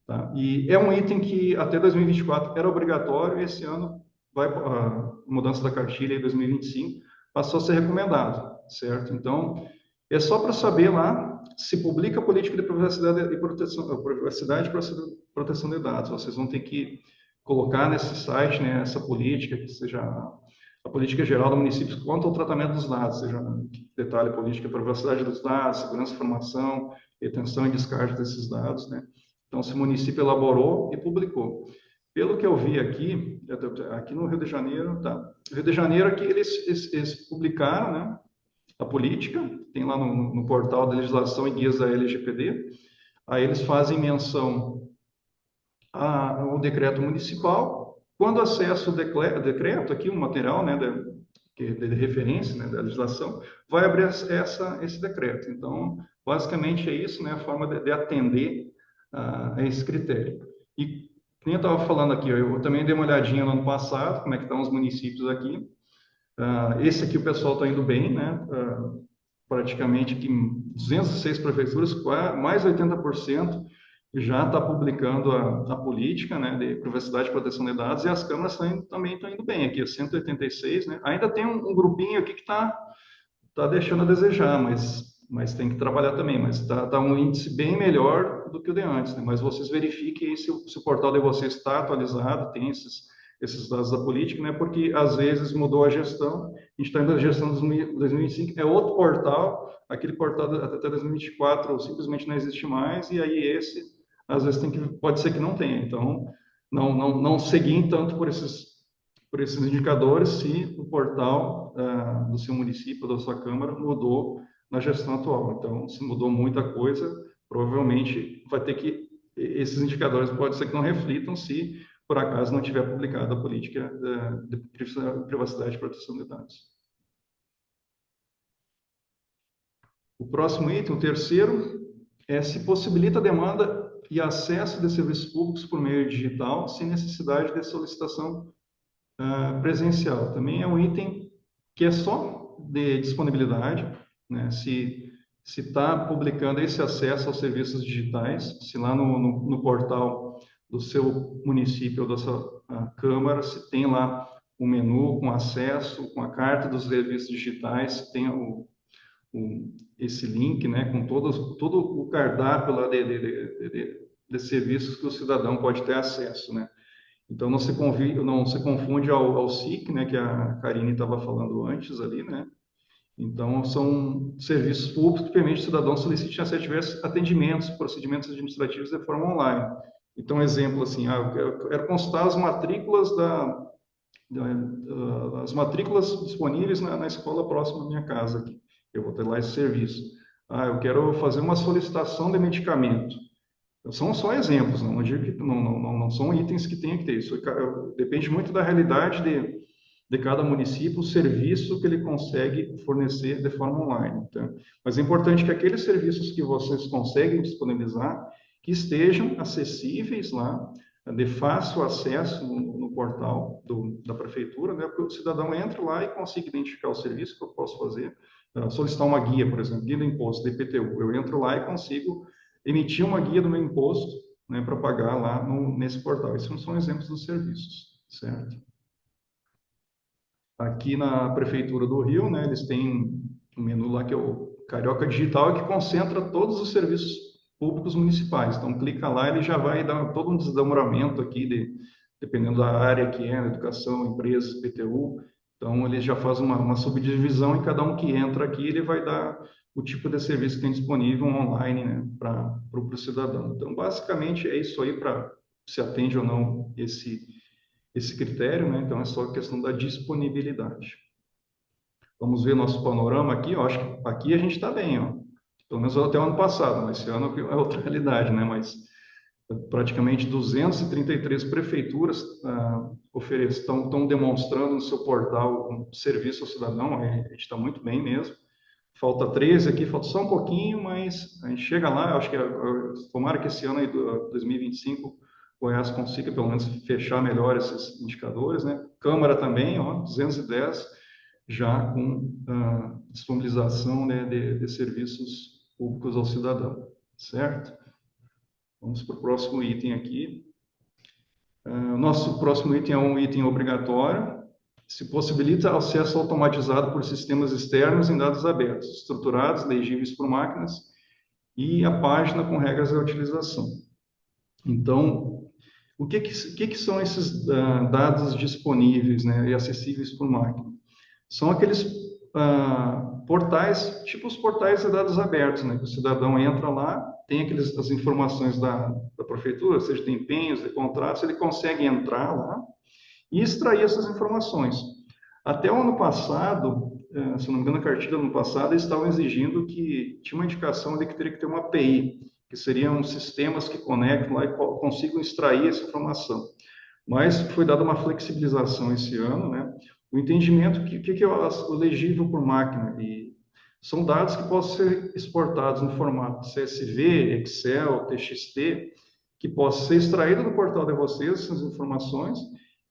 Tá? E é um item que até 2024 era obrigatório e esse ano vai a mudança da cartilha em 2025 passou a ser recomendado, certo? Então, é só para saber lá se publica a política de privacidade e proteção de dados. Vocês vão ter que colocar nesse site, né, essa política, que seja a política geral do município quanto ao tratamento dos dados, seja que detalhe a política de privacidade dos dados, segurança de informação, retenção e descarte desses dados, né? Então, se o município elaborou e publicou. Pelo que eu vi aqui no Rio de Janeiro, tá? No Rio de Janeiro aqui eles publicaram, né, a política, tem lá no portal da legislação e guias da LGPD. Aí eles fazem menção ao decreto municipal. Quando acessa o decreto, aqui um material, né, de referência, né, da legislação, vai abrir esse decreto. Então, basicamente é isso, né, a forma de atender a esse critério. E como eu estava falando aqui, eu também dei uma olhadinha no ano passado, como é que estão os municípios aqui. Esse aqui o pessoal está indo bem, né? Praticamente aqui 206 prefeituras, mais 80% já está publicando a política, né, de privacidade e proteção de dados, e as câmaras também estão indo bem aqui, 186, né? Ainda tem um grupinho aqui que está deixando a desejar, mas tem que trabalhar também, mas está um índice bem melhor do que o de antes, né? Mas vocês verifiquem se o portal de vocês está atualizado, tem esses dados da política, né? Porque às vezes mudou a gestão, a gente está indo na gestão de 2025, é outro portal, aquele portal até 2024 simplesmente não existe mais, e aí às vezes pode ser que não tenha, então não seguir tanto por esses indicadores se o portal do seu município, da sua Câmara, mudou na gestão atual. Então, se mudou muita coisa, provavelmente vai ter que, esses indicadores pode ser que não reflitam se, por acaso, não tiver publicada a política de privacidade e proteção de dados. O próximo item, o terceiro, é se possibilita a demanda e acesso de serviços públicos por meio digital, sem necessidade de solicitação presencial. Também é um item que é só de disponibilidade, né? Se está publicando esse acesso aos serviços digitais, se lá no portal do seu município ou da sua Câmara, se tem lá um menu com acesso, com a carta dos serviços digitais, tem esse link, né, com todo o cardápio lá de serviços que o cidadão pode ter acesso, né? Então, não se confunde ao SIC, né, que a Karine estava falando antes ali, né? Então, são serviços públicos que permitem que o cidadão solicite a diversos atendimentos, procedimentos administrativos de forma online. Então, exemplo assim, eu quero consultar as matrículas as matrículas disponíveis na escola próxima da minha casa aqui. Eu vou ter lá esse serviço. Eu quero fazer uma solicitação de medicamento. São só exemplos, não digo que não são itens que tem que ter. Isso depende muito da realidade de cada município, o serviço que ele consegue fornecer de forma online. Então, mas é importante que aqueles serviços que vocês conseguem disponibilizar, que estejam acessíveis lá, de fácil acesso no portal da prefeitura, né? Porque o cidadão entra lá e consiga identificar o serviço que eu posso fazer, solicitar uma guia, por exemplo, guia do imposto, DPTU. Eu entro lá e consigo emitir uma guia do meu imposto, né, para pagar lá nesse portal. Esses são exemplos dos serviços, certo? Aqui na Prefeitura do Rio, né, eles têm um menu lá que é o Carioca Digital, que concentra todos os serviços públicos municipais. Então, clica lá, ele já vai dar todo um desdobramento aqui, dependendo da área que é, educação, empresas, PTU. Então, ele já faz uma subdivisão e cada um que entra aqui, ele vai dar o tipo de serviço que tem disponível online, né, para o cidadão. Então, basicamente, é isso aí para se atende ou não esse critério, né? Então é só a questão da disponibilidade. Vamos ver nosso panorama aqui, ó. Acho que aqui a gente está bem, ó. Pelo menos até o ano passado, mas esse ano é outra realidade, né? Mas praticamente 233 prefeituras estão demonstrando no seu portal um serviço ao cidadão. A gente está muito bem mesmo. Falta 13 aqui, falta só um pouquinho, mas a gente chega lá. Acho que tomara que esse ano aí, 2025, Goiás consiga pelo menos fechar melhor esses indicadores, né? Câmara também, ó, 210, já com disponibilização, né, de serviços públicos ao cidadão, certo? Vamos para o próximo item aqui. Nosso próximo item é um item obrigatório. Se possibilita acesso automatizado por sistemas externos em dados abertos, estruturados, legíveis por máquinas, e a página com regras de utilização. Então, o que são esses dados disponíveis, né, e acessíveis por máquina? São aqueles portais, tipo os portais de dados abertos, né, que o cidadão entra lá, tem as informações da prefeitura, seja de empenhos, de contratos, ele consegue entrar lá e extrair essas informações. Até o ano passado, se não me engano, a cartilha do ano passado, eles estavam exigindo que tinha uma indicação de que teria que ter uma API, que seriam sistemas que conectam lá e consigam extrair essa informação. Mas foi dada uma flexibilização esse ano, né? O entendimento que é o legível por máquina, e são dados que possam ser exportados no formato CSV, Excel, TXT, que possa ser extraído do portal de vocês, essas informações,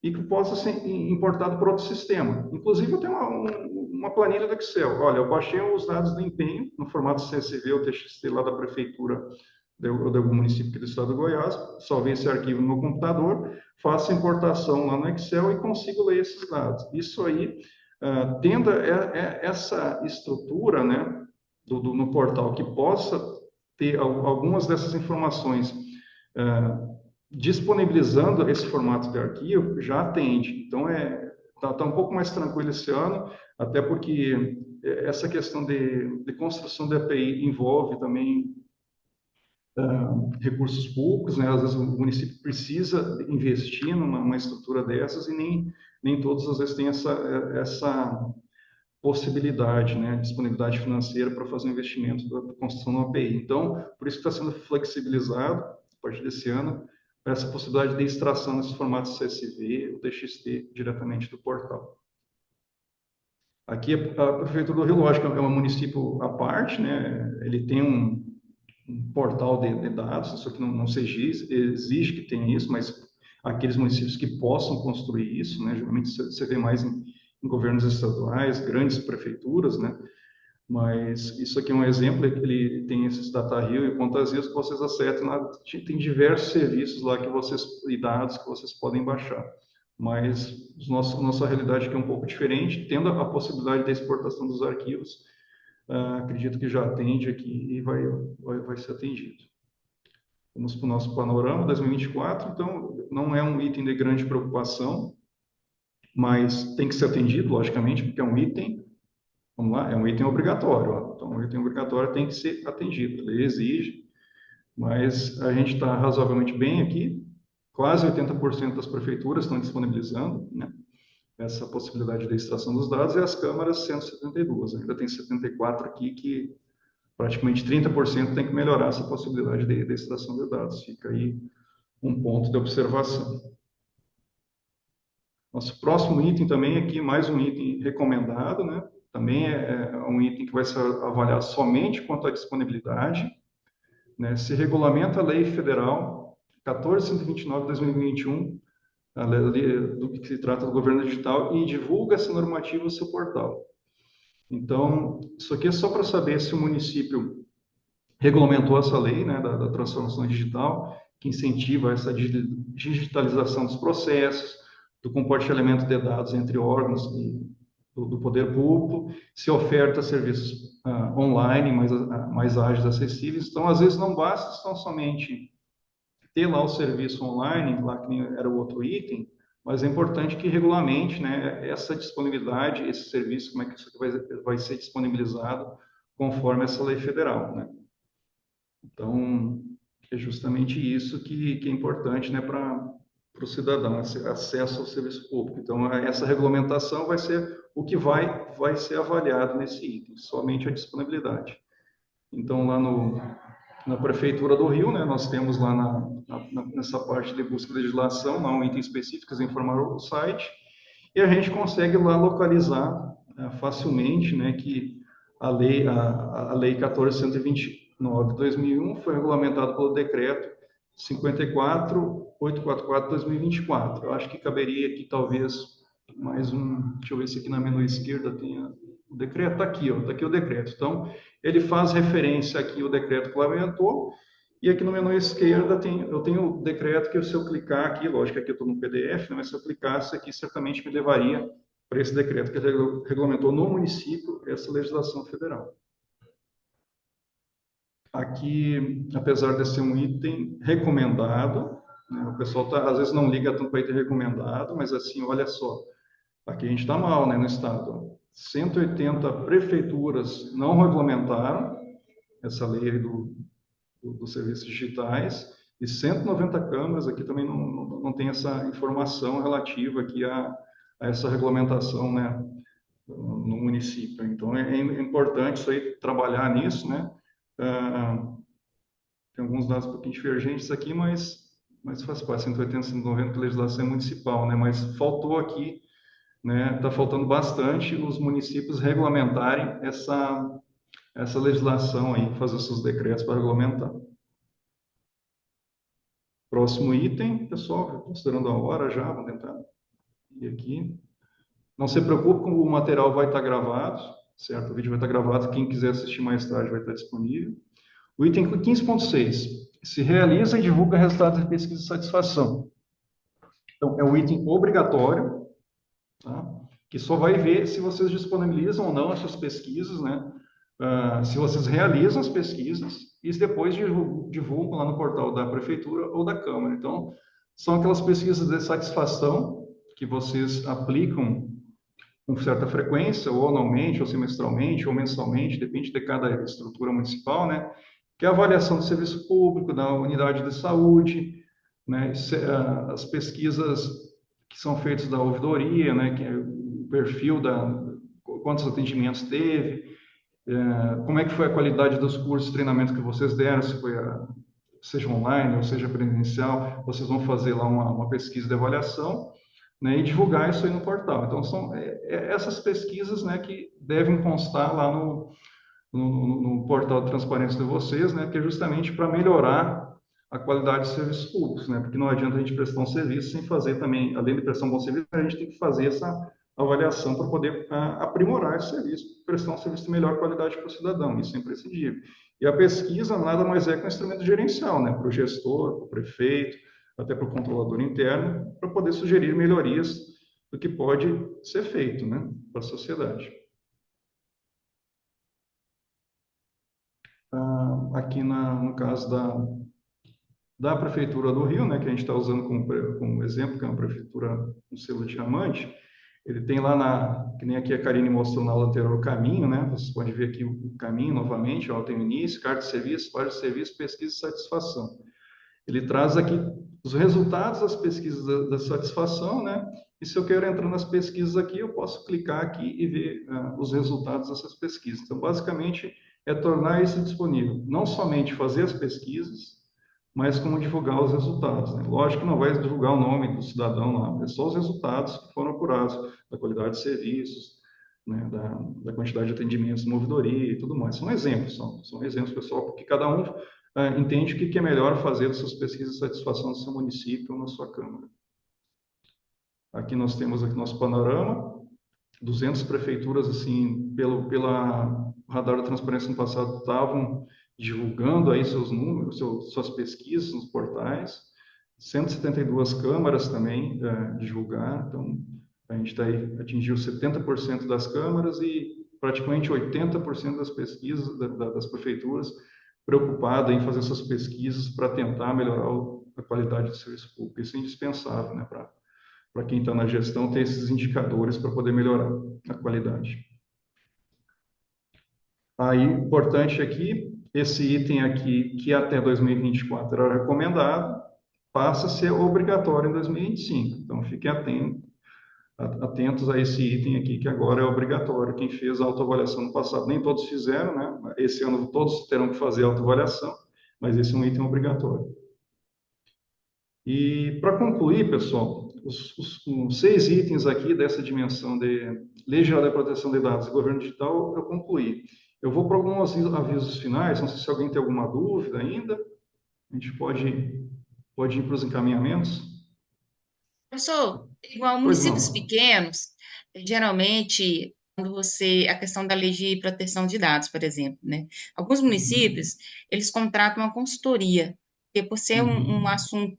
e que possa ser importado para outro sistema. Inclusive, eu tenho uma planilha do Excel. Olha, eu baixei os dados de empenho no formato CSV ou TXT lá da prefeitura de algum município aqui do estado do Goiás, salvei esse arquivo no meu computador, faço a importação lá no Excel e consigo ler esses dados. Isso aí, tendo essa estrutura, né, no portal que possa ter algumas dessas informações disponibilizando esse formato de arquivo, já atende. Então, tá um pouco mais tranquilo esse ano, até porque essa questão de construção da API envolve também recursos públicos, né? Às vezes o município precisa investir numa estrutura dessas e nem todos às vezes têm essa possibilidade, né? Disponibilidade financeira para fazer um investimento da construção de uma API. Então, por isso que está sendo flexibilizado, a partir desse ano, essa possibilidade de extração nesses formatos CSV ou TXT diretamente do portal. Aqui a Prefeitura do Rio, lógico, é um município à parte, né? Ele tem um portal de dados, isso aqui não se exige que tenha isso, mas aqueles municípios que possam construir isso, né? Geralmente você vê mais em governos estaduais, grandes prefeituras, né? Mas isso aqui é um exemplo, ele tem esses data rio e pontas que vocês acessem lá, tem diversos serviços lá e dados que vocês podem baixar. Mas nossa realidade aqui é um pouco diferente, tendo a possibilidade da exportação dos arquivos, acredito que já atende aqui e vai ser atendido. Vamos para o nosso panorama 2024, então não é um item de grande preocupação, mas tem que ser atendido, logicamente, porque é um item. Vamos lá, é um item obrigatório. Ó. Então, o item obrigatório tem que ser atendido. Ele exige, mas a gente está razoavelmente bem aqui, quase 80% das prefeituras estão disponibilizando, né, essa possibilidade de extração dos dados, e as câmaras 172, ainda tem 74 aqui que praticamente 30% tem que melhorar essa possibilidade de extração de dados, fica aí um ponto de observação. Nosso próximo item também aqui, mais um item recomendado, né? Também é um item que vai ser avaliado somente quanto à disponibilidade, né? Se regulamenta a Lei Federal 14.129/2021, a lei do que se trata do governo digital, e divulga essa normativa no seu portal. Então, isso aqui é só para saber se o município regulamentou essa lei, né, da transformação digital, que incentiva essa digitalização dos processos, do compartilhamento de dados entre órgãos do poder público, se oferta serviços online mais ágeis, acessíveis. Então, às vezes, não basta tão somente ter lá o serviço online, lá que nem era o outro item, mas é importante que regulamente, né, essa disponibilidade, esse serviço, como é que isso vai ser disponibilizado conforme essa lei federal, né? Então, é justamente isso que é importante, né, para o cidadão, acesso ao serviço público. Então, essa regulamentação vai ser o que vai ser avaliado nesse item, somente a disponibilidade. Então, lá na Prefeitura do Rio, né, nós temos lá nessa parte de busca de legislação, lá um item específico, que informar o site, e a gente consegue lá localizar facilmente, né, que a lei 14.129/2001 foi regulamentada pelo decreto 54.844/2024. Eu acho que caberia aqui talvez mais deixa eu ver se aqui na menu esquerda tem o decreto, está aqui, ó, tá aqui o decreto. Então, ele faz referência aqui ao decreto que regulamentou, e aqui no menu esquerda eu tenho o decreto que se eu clicar aqui, lógico que aqui eu estou no PDF, né, mas se eu clicasse aqui, certamente me levaria para esse decreto que regulamentou no município essa legislação federal. Aqui, apesar de ser um item recomendado, né, o pessoal às vezes não liga tanto para item recomendado, mas assim, olha só, aqui a gente está mal, né, no estado. 180 prefeituras não regulamentaram essa lei aí dos serviços digitais, e 190 câmaras aqui também não tem essa informação relativa aqui a essa regulamentação, né, no município. Então, é importante isso aí, trabalhar nisso, né? Tem alguns dados um pouquinho divergentes aqui, mas faz parte, 180, 190, legislação municipal, né? Mas faltou aqui, né? Está faltando bastante os municípios regulamentarem essa legislação aí, fazer seus decretos para regulamentar. Próximo item, pessoal, considerando a hora já, vou tentar ir aqui. Não se preocupe, o material vai estar gravado, certo? O vídeo vai estar gravado, quem quiser assistir mais tarde vai estar disponível. O item 15.6, se realiza e divulga resultados de pesquisa de satisfação. Então, é um item obrigatório, tá? Que só vai ver se vocês disponibilizam ou não essas pesquisas, né? Se vocês realizam as pesquisas e depois divulgam lá no portal da Prefeitura ou da Câmara. Então, são aquelas pesquisas de satisfação que vocês aplicam com certa frequência, ou anualmente, ou semestralmente, ou mensalmente, depende de cada estrutura municipal, né? Que é a avaliação do serviço público, da unidade de saúde, né? As pesquisas que são feitas da ouvidoria, né? Que é o perfil quantos atendimentos teve, como é que foi a qualidade dos cursos de treinamento que vocês deram, se foi seja online ou seja presencial, vocês vão fazer lá uma pesquisa de avaliação, né, e divulgar isso aí no portal. Então, são essas pesquisas, né, que devem constar lá no portal de transparência de vocês, né, que é justamente para melhorar a qualidade dos serviços públicos, né, porque não adianta a gente prestar um serviço sem fazer também, além de prestar um bom serviço, a gente tem que fazer essa avaliação para poder aprimorar esse serviço, prestar um serviço de melhor qualidade para o cidadão, isso é imprescindível. E a pesquisa nada mais é que um instrumento gerencial, né, para o gestor, para o prefeito, até para o controlador interno, para poder sugerir melhorias do que pode ser feito, né, para a sociedade. Aqui no caso da Prefeitura do Rio, né, que a gente está usando como exemplo, que é uma prefeitura com selo diamante, Ele tem lá, que nem aqui a Karine mostrou na aula anterior, o caminho, né? Vocês podem ver aqui o caminho novamente, ó, tem o início, carta de serviço, página de serviço, pesquisa e satisfação. Ele traz aqui os resultados das pesquisas da satisfação, né? E se eu quero entrar nas pesquisas aqui, eu posso clicar aqui e ver os resultados dessas pesquisas. Então, basicamente, é tornar isso disponível. Não somente fazer as pesquisas, mas como divulgar os resultados, né? Lógico que não vai divulgar o nome do cidadão lá, é só os resultados que foram apurados, da qualidade de serviços, né? Da quantidade de atendimentos, ouvidoria e tudo mais. São exemplos, são exemplos, pessoal, porque cada um entende o que é melhor fazer das suas pesquisas de satisfação no seu município ou na sua Câmara. Aqui nós temos aqui nosso panorama, 200 prefeituras, assim, pela Radar da Transparência no passado, estavam divulgando aí seus números, suas pesquisas nos portais, 172 câmaras também divulgar, então a gente atingiu 70% das câmaras e praticamente 80% das pesquisas das prefeituras preocupada em fazer essas pesquisas para tentar melhorar a qualidade do serviço público. Isso é indispensável, né, para quem está na gestão ter esses indicadores para poder melhorar a qualidade. Aí, importante aqui, esse item aqui, que até 2024 era recomendado, passa a ser obrigatório em 2025. Então, fiquem atentos a esse item aqui, que agora é obrigatório. Quem fez a autoavaliação no passado, nem todos fizeram, né? Esse ano todos terão que fazer a autoavaliação, mas esse é um item obrigatório. E, para concluir, pessoal, os 6 itens aqui dessa dimensão de Lei Geral de Proteção de Dados e Governo Digital, eu concluí. Eu vou para alguns avisos finais, não sei se alguém tem alguma dúvida ainda. A gente pode ir para os encaminhamentos. Professor, igual Pois municípios não. pequenos, geralmente, quando a questão da lei de proteção de dados, por exemplo, né? Alguns municípios, eles contratam uma consultoria, porque por ser um assunto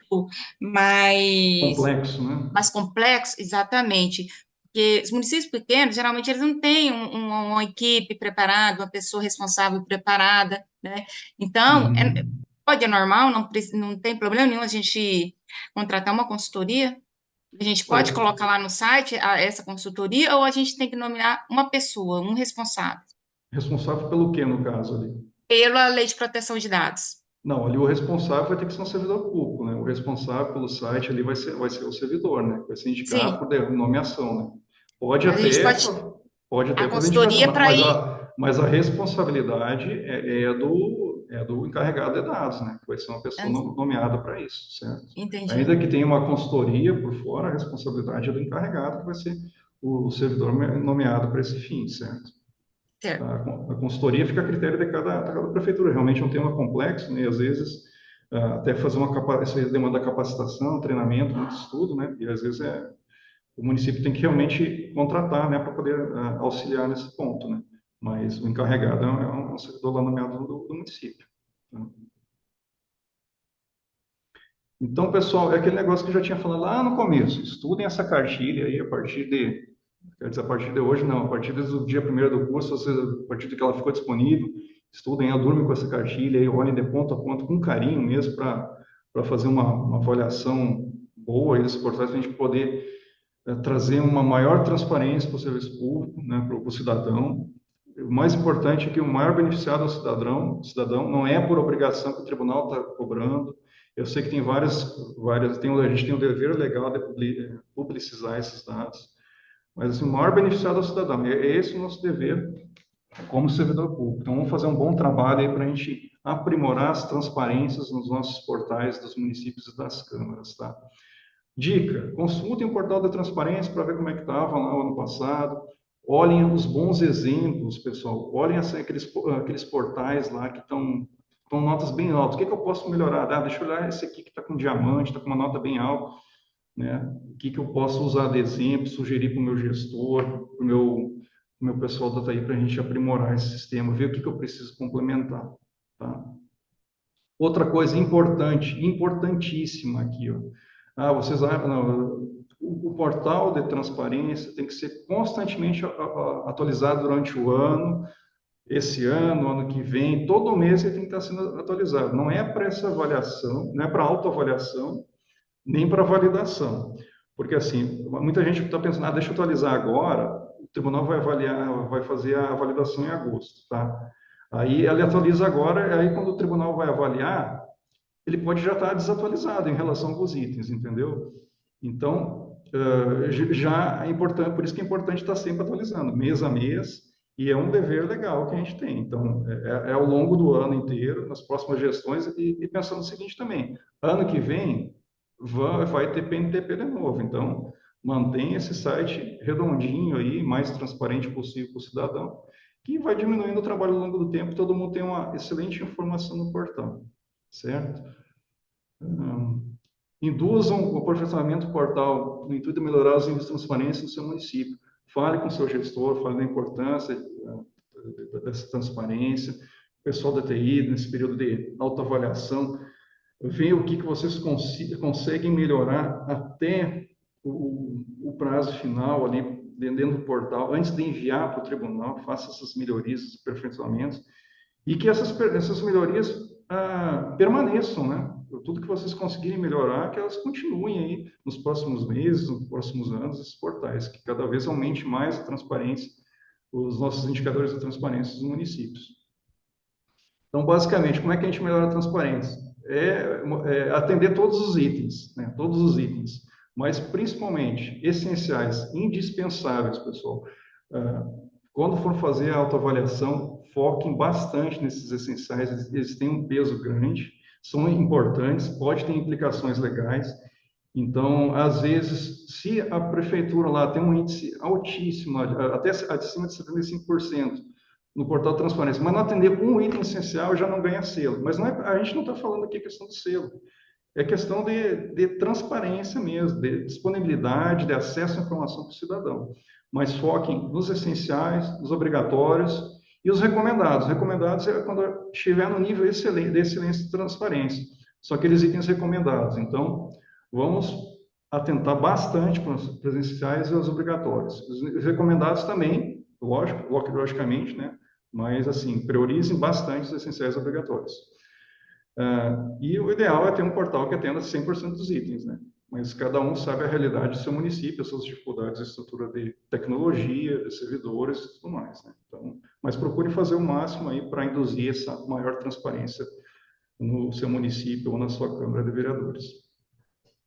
Complexo, né? mais complexo, exatamente, porque os municípios pequenos, geralmente, eles não têm uma equipe preparada, uma pessoa responsável preparada, né? Então, é normal, não tem problema nenhum a gente contratar uma consultoria. A gente pode colocar lá no site essa consultoria ou a gente tem que nominar uma pessoa, um responsável? Responsável pelo quê, no caso ali? Pela lei de proteção de dados. Não, ali o responsável vai ter que ser um servidor público, né? O responsável pelo site ali vai ser o servidor, né? Vai ser indicado por nomeação, né? Pode A gente até a fazer indicação, consultoria para ir. mas a responsabilidade é do encarregado de dados, né? Que vai ser uma pessoa nomeada para isso, certo? Entendi. Ainda que tenha uma consultoria por fora, a responsabilidade é do encarregado, que vai ser o servidor nomeado para esse fim, certo? Certo. A consultoria fica a critério de cada prefeitura. Realmente é um tema complexo, né? E às vezes até fazer isso demanda capacitação, treinamento, muito estudo, né? E às vezes o município tem que realmente contratar, né, para poder auxiliar nesse ponto, né? Mas o encarregado é um servidor lá nomeado do município. Tá? Então, pessoal, é aquele negócio que eu já tinha falado lá no começo. Estudem essa cartilha aí a partir de hoje não, a partir do dia 1º do curso, a partir de que ela ficou disponível, estudem, durmem com essa cartilha e olhem de ponto a ponto, com carinho mesmo, para fazer uma avaliação boa aí desses portais, para a gente poder trazer uma maior transparência para o serviço público, né, para o cidadão. O mais importante é que o maior beneficiado é o cidadão, não é por obrigação que o tribunal está cobrando. Eu sei que tem a gente tem o dever legal de publicizar esses dados, mas assim, o maior beneficiado é o cidadão. É esse o nosso dever como servidor público. Então, vamos fazer um bom trabalho aí para a gente aprimorar as transparências nos nossos portais dos municípios e das câmaras, tá? Dica: consultem o portal da transparência para ver como é que estava lá o ano passado. Olhem os bons exemplos, pessoal. Olhem aqueles portais lá que estão notas bem altas. O que eu posso melhorar? Deixa eu olhar esse aqui que está com diamante, está com uma nota bem alta. Né? O que eu posso usar de exemplo, sugerir para o meu gestor, para o meu pessoal da TI, para a gente aprimorar esse sistema, ver o que eu preciso complementar. Tá? Outra coisa importante, importantíssima aqui, ó. O portal de transparência tem que ser constantemente atualizado durante o ano, esse ano, ano que vem, todo mês ele tem que estar sendo atualizado. Não é para essa avaliação, não é para autoavaliação, nem para validação. Porque, assim, muita gente está pensando, deixa eu atualizar agora, o tribunal vai avaliar, vai fazer a validação em agosto, tá? Aí ele atualiza agora, aí quando o tribunal vai avaliar, ele pode já estar desatualizado em relação aos itens, entendeu? Então, já é importante, por isso que é importante estar sempre atualizando, mês a mês, e é um dever legal que a gente tem. Então, é ao longo do ano inteiro, nas próximas gestões, e pensando no seguinte também, ano que vem vai ter PNTP de novo, então mantenha esse site redondinho aí, mais transparente possível para o cidadão, que vai diminuindo o trabalho ao longo do tempo, todo mundo tem uma excelente informação no portal, certo? Induzam o aperfeiçoamento do portal no intuito de melhorar os níveis de transparência no seu município. Fale com o seu gestor, fale da importância dessa transparência. O pessoal da TI, nesse período de autoavaliação, ver o que vocês conseguem melhorar até o prazo final ali dentro do portal, antes de enviar para o tribunal, faça essas melhorias, esses aperfeiçoamentos, e que essas melhorias permaneçam, né? Tudo que vocês conseguirem melhorar, que elas continuem aí nos próximos meses, nos próximos anos, esses portais, que cada vez aumente mais a transparência, os nossos indicadores de transparência dos municípios. Então, basicamente, como é que a gente melhora a transparência? Atender todos os itens, né? Todos os itens, mas principalmente essenciais, indispensáveis, pessoal. Quando for fazer a autoavaliação, foquem bastante nesses essenciais, eles têm um peso grande, são importantes, pode ter implicações legais. Então, às vezes, se a prefeitura lá tem um índice altíssimo, até acima de 75%, no portal de transparência, mas não atender um item essencial, já não ganha selo. Mas a gente não está falando aqui questão do selo, é questão de transparência mesmo, de disponibilidade, de acesso à informação para o cidadão. Mas foquem nos essenciais, nos obrigatórios e os recomendados. Recomendados é quando estiver no nível excelente, de excelência de transparência. São aqueles itens recomendados. Então, vamos atentar bastante para os presenciais e os obrigatórios. Os recomendados também, logicamente, né? Mas, assim, priorizem bastante os essenciais obrigatórios. E o ideal é ter um portal que atenda 100% dos itens, né? Mas cada um sabe a realidade do seu município, as suas dificuldades de estrutura de tecnologia, de servidores e tudo mais, né? Então, mas procure fazer o máximo aí para induzir essa maior transparência no seu município ou na sua Câmara de Vereadores.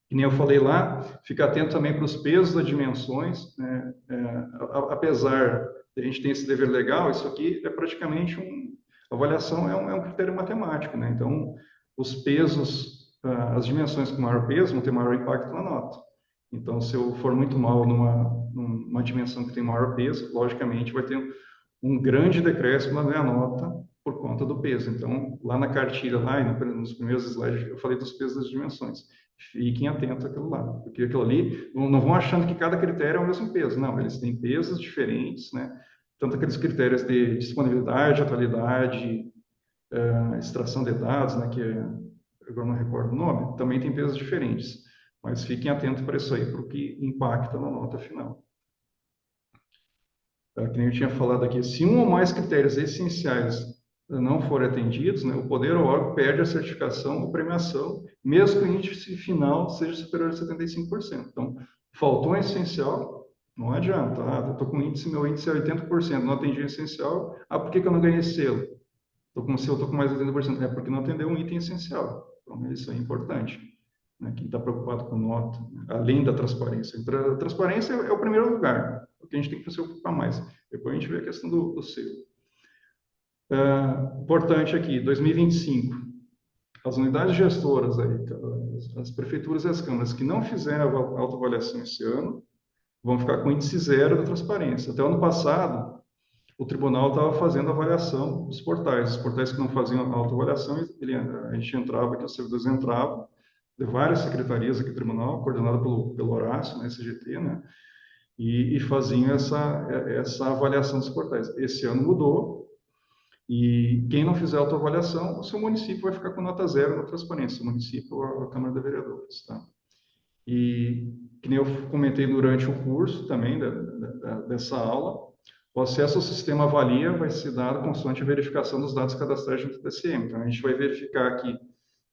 Que nem eu falei lá, fica atento também para os pesos das dimensões, né? Apesar de a gente ter esse dever legal, isso aqui é praticamente avaliação é um critério matemático, né? Então, os pesos, as dimensões com maior peso vão ter maior impacto na nota. Então, se eu for muito mal numa dimensão que tem maior peso, logicamente vai ter um grande decréscimo na minha nota por conta do peso. Então, lá na cartilha, lá nos primeiros slides, eu falei dos pesos das dimensões. Fiquem atentos àquilo lá, porque aquilo ali, não vão achando que cada critério é o mesmo peso. Não, eles têm pesos diferentes, né? Tanto aqueles critérios de disponibilidade, atualidade, extração de dados, né, que agora não recordo o nome, também tem pesos diferentes. Mas fiquem atentos para isso aí, para o que impacta na nota final. Que nem eu tinha falado aqui, se um ou mais critérios essenciais não forem atendidos, né, o poder ou órgão perde a certificação ou premiação, mesmo que o índice final seja superior a 75%. Então, faltou um essencial, não adianta. Eu estou com meu índice é 80%, não atendi o essencial, por que eu não ganhei selo? Estou com mais de 80%, é porque não atendeu um item essencial. Então, isso é importante, né? Quem está preocupado com nota, né? Além da transparência. A transparência é o primeiro lugar, o que a gente tem que se preocupar mais. Depois a gente vê a questão do selo. Importante aqui, 2025, as unidades gestoras, aí, as prefeituras e as câmaras que não fizeram a autoavaliação esse ano, vão ficar com índice zero da transparência. Até o ano passado, o tribunal estava fazendo avaliação dos portais. Os portais que não faziam a autoavaliação, a gente entrava aqui, os servidores entravam, de várias secretarias aqui do tribunal, coordenado pelo Horácio, né, SGT, né, e faziam essa avaliação dos portais. Esse ano mudou, e quem não fizer autoavaliação, o seu município vai ficar com nota zero na transparência, o município ou a Câmara de Vereadores, tá? E, que nem eu comentei durante o curso também dessa aula, o acesso ao sistema Avalia vai ser dado consoante a verificação dos dados cadastrais junto do TCM. Então, a gente vai verificar aqui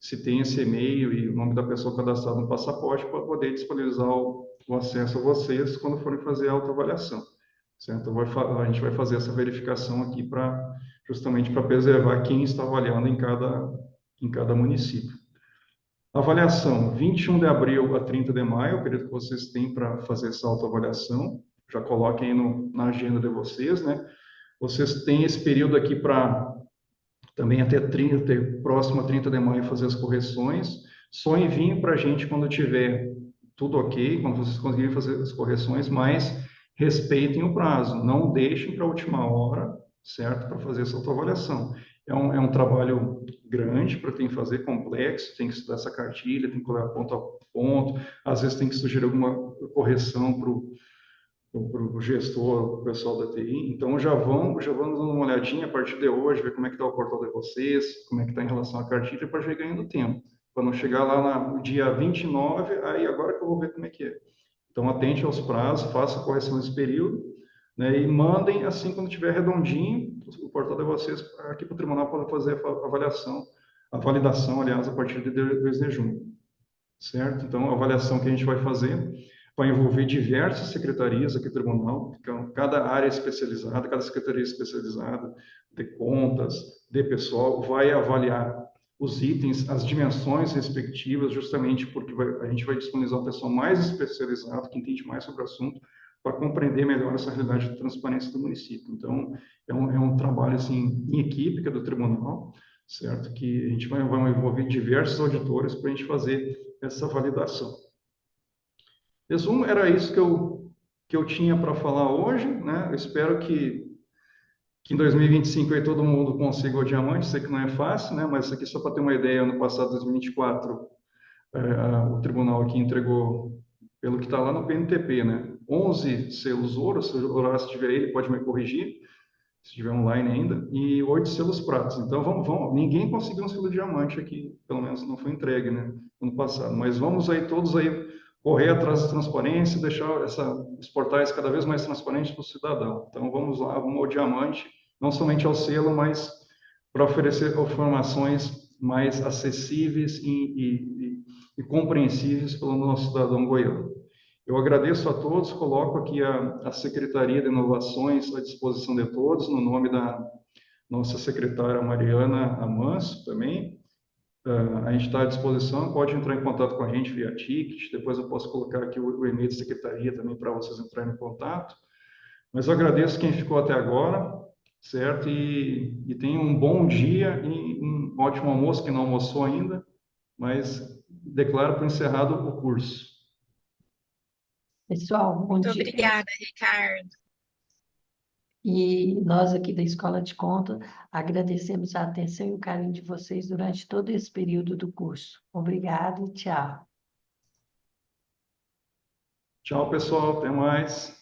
se tem esse e-mail e o nome da pessoa cadastrada no passaporte para poder disponibilizar o acesso a vocês quando forem fazer a autoavaliação, certo? A gente vai fazer essa verificação aqui justamente para preservar quem está avaliando em cada município. Avaliação, 21 de abril a 30 de maio, o período que vocês têm para fazer essa autoavaliação. Já coloquem aí na agenda de vocês, né? Vocês têm esse período aqui para também até próximo a 30 de maio fazer as correções. Só enviem para a gente quando tiver tudo ok, quando vocês conseguirem fazer as correções, mas respeitem o prazo, não deixem para a última hora, certo? Para fazer essa autoavaliação. É um trabalho grande para quem fazer, complexo, tem que estudar essa cartilha, tem que colocar ponto a ponto, às vezes tem que sugerir alguma correção para o gestor, para o pessoal da TI. Então, já vamos dando uma olhadinha a partir de hoje, ver como é que está o portal de vocês, como é que está em relação à cartilha, para já ir ganhando tempo. Para não chegar lá no dia 29, aí agora que eu vou ver como é que é. Então, atente aos prazos, faça a correção nesse período, né, e mandem assim quando tiver redondinho o portal de vocês aqui para o tribunal para fazer a avaliação, a validação, aliás, a partir de 2 de junho, certo? Então, a avaliação que a gente vai fazer vai envolver diversas secretarias aqui do tribunal, cada área especializada, cada secretaria especializada de contas, de pessoal, vai avaliar os itens, as dimensões respectivas, justamente porque a gente vai disponibilizar uma pessoa mais especializada, que entende mais sobre o assunto, para compreender melhor essa realidade de transparência do município. Então, é um trabalho assim, em equipe, que é do tribunal, certo? Que a gente vai envolver diversos auditores para a gente fazer essa validação. Resumo, era isso que eu tinha para falar hoje, né? Eu espero que em 2025 aí todo mundo consiga o diamante, sei que não é fácil, né? Mas isso aqui só para ter uma ideia, ano passado, 2024, o tribunal aqui entregou, pelo que está lá no PNTP, né? 11 selos ouro, se o Horácio tiver aí, ele pode me corrigir, se estiver online ainda, e 8 selos pratos. Então, ninguém conseguiu um selo diamante aqui, pelo menos não foi entregue, né? Ano passado. Mas vamos aí todos aí correr atrás da transparência, deixar os portais cada vez mais transparentes para o cidadão. Então, vamos lá, vamos ao diamante, não somente ao selo, mas para oferecer informações mais acessíveis e compreensíveis pelo nosso cidadão goiano. Eu agradeço a todos, coloco aqui a Secretaria de Inovações à disposição de todos, no nome da nossa secretária Mariana Amanso também. A gente está à disposição, pode entrar em contato com a gente via ticket, depois eu posso colocar aqui o e-mail da secretaria também para vocês entrarem em contato. Mas eu agradeço quem ficou até agora, certo? E tenham um bom dia e um ótimo almoço, que não almoçou ainda, mas declaro por encerrado o curso. Pessoal, bom Muito dia. obrigada, Ricardo. E nós aqui da Escola de Conta agradecemos a atenção e o carinho de vocês durante todo esse período do curso. Obrigado e tchau. Tchau, pessoal. Até mais.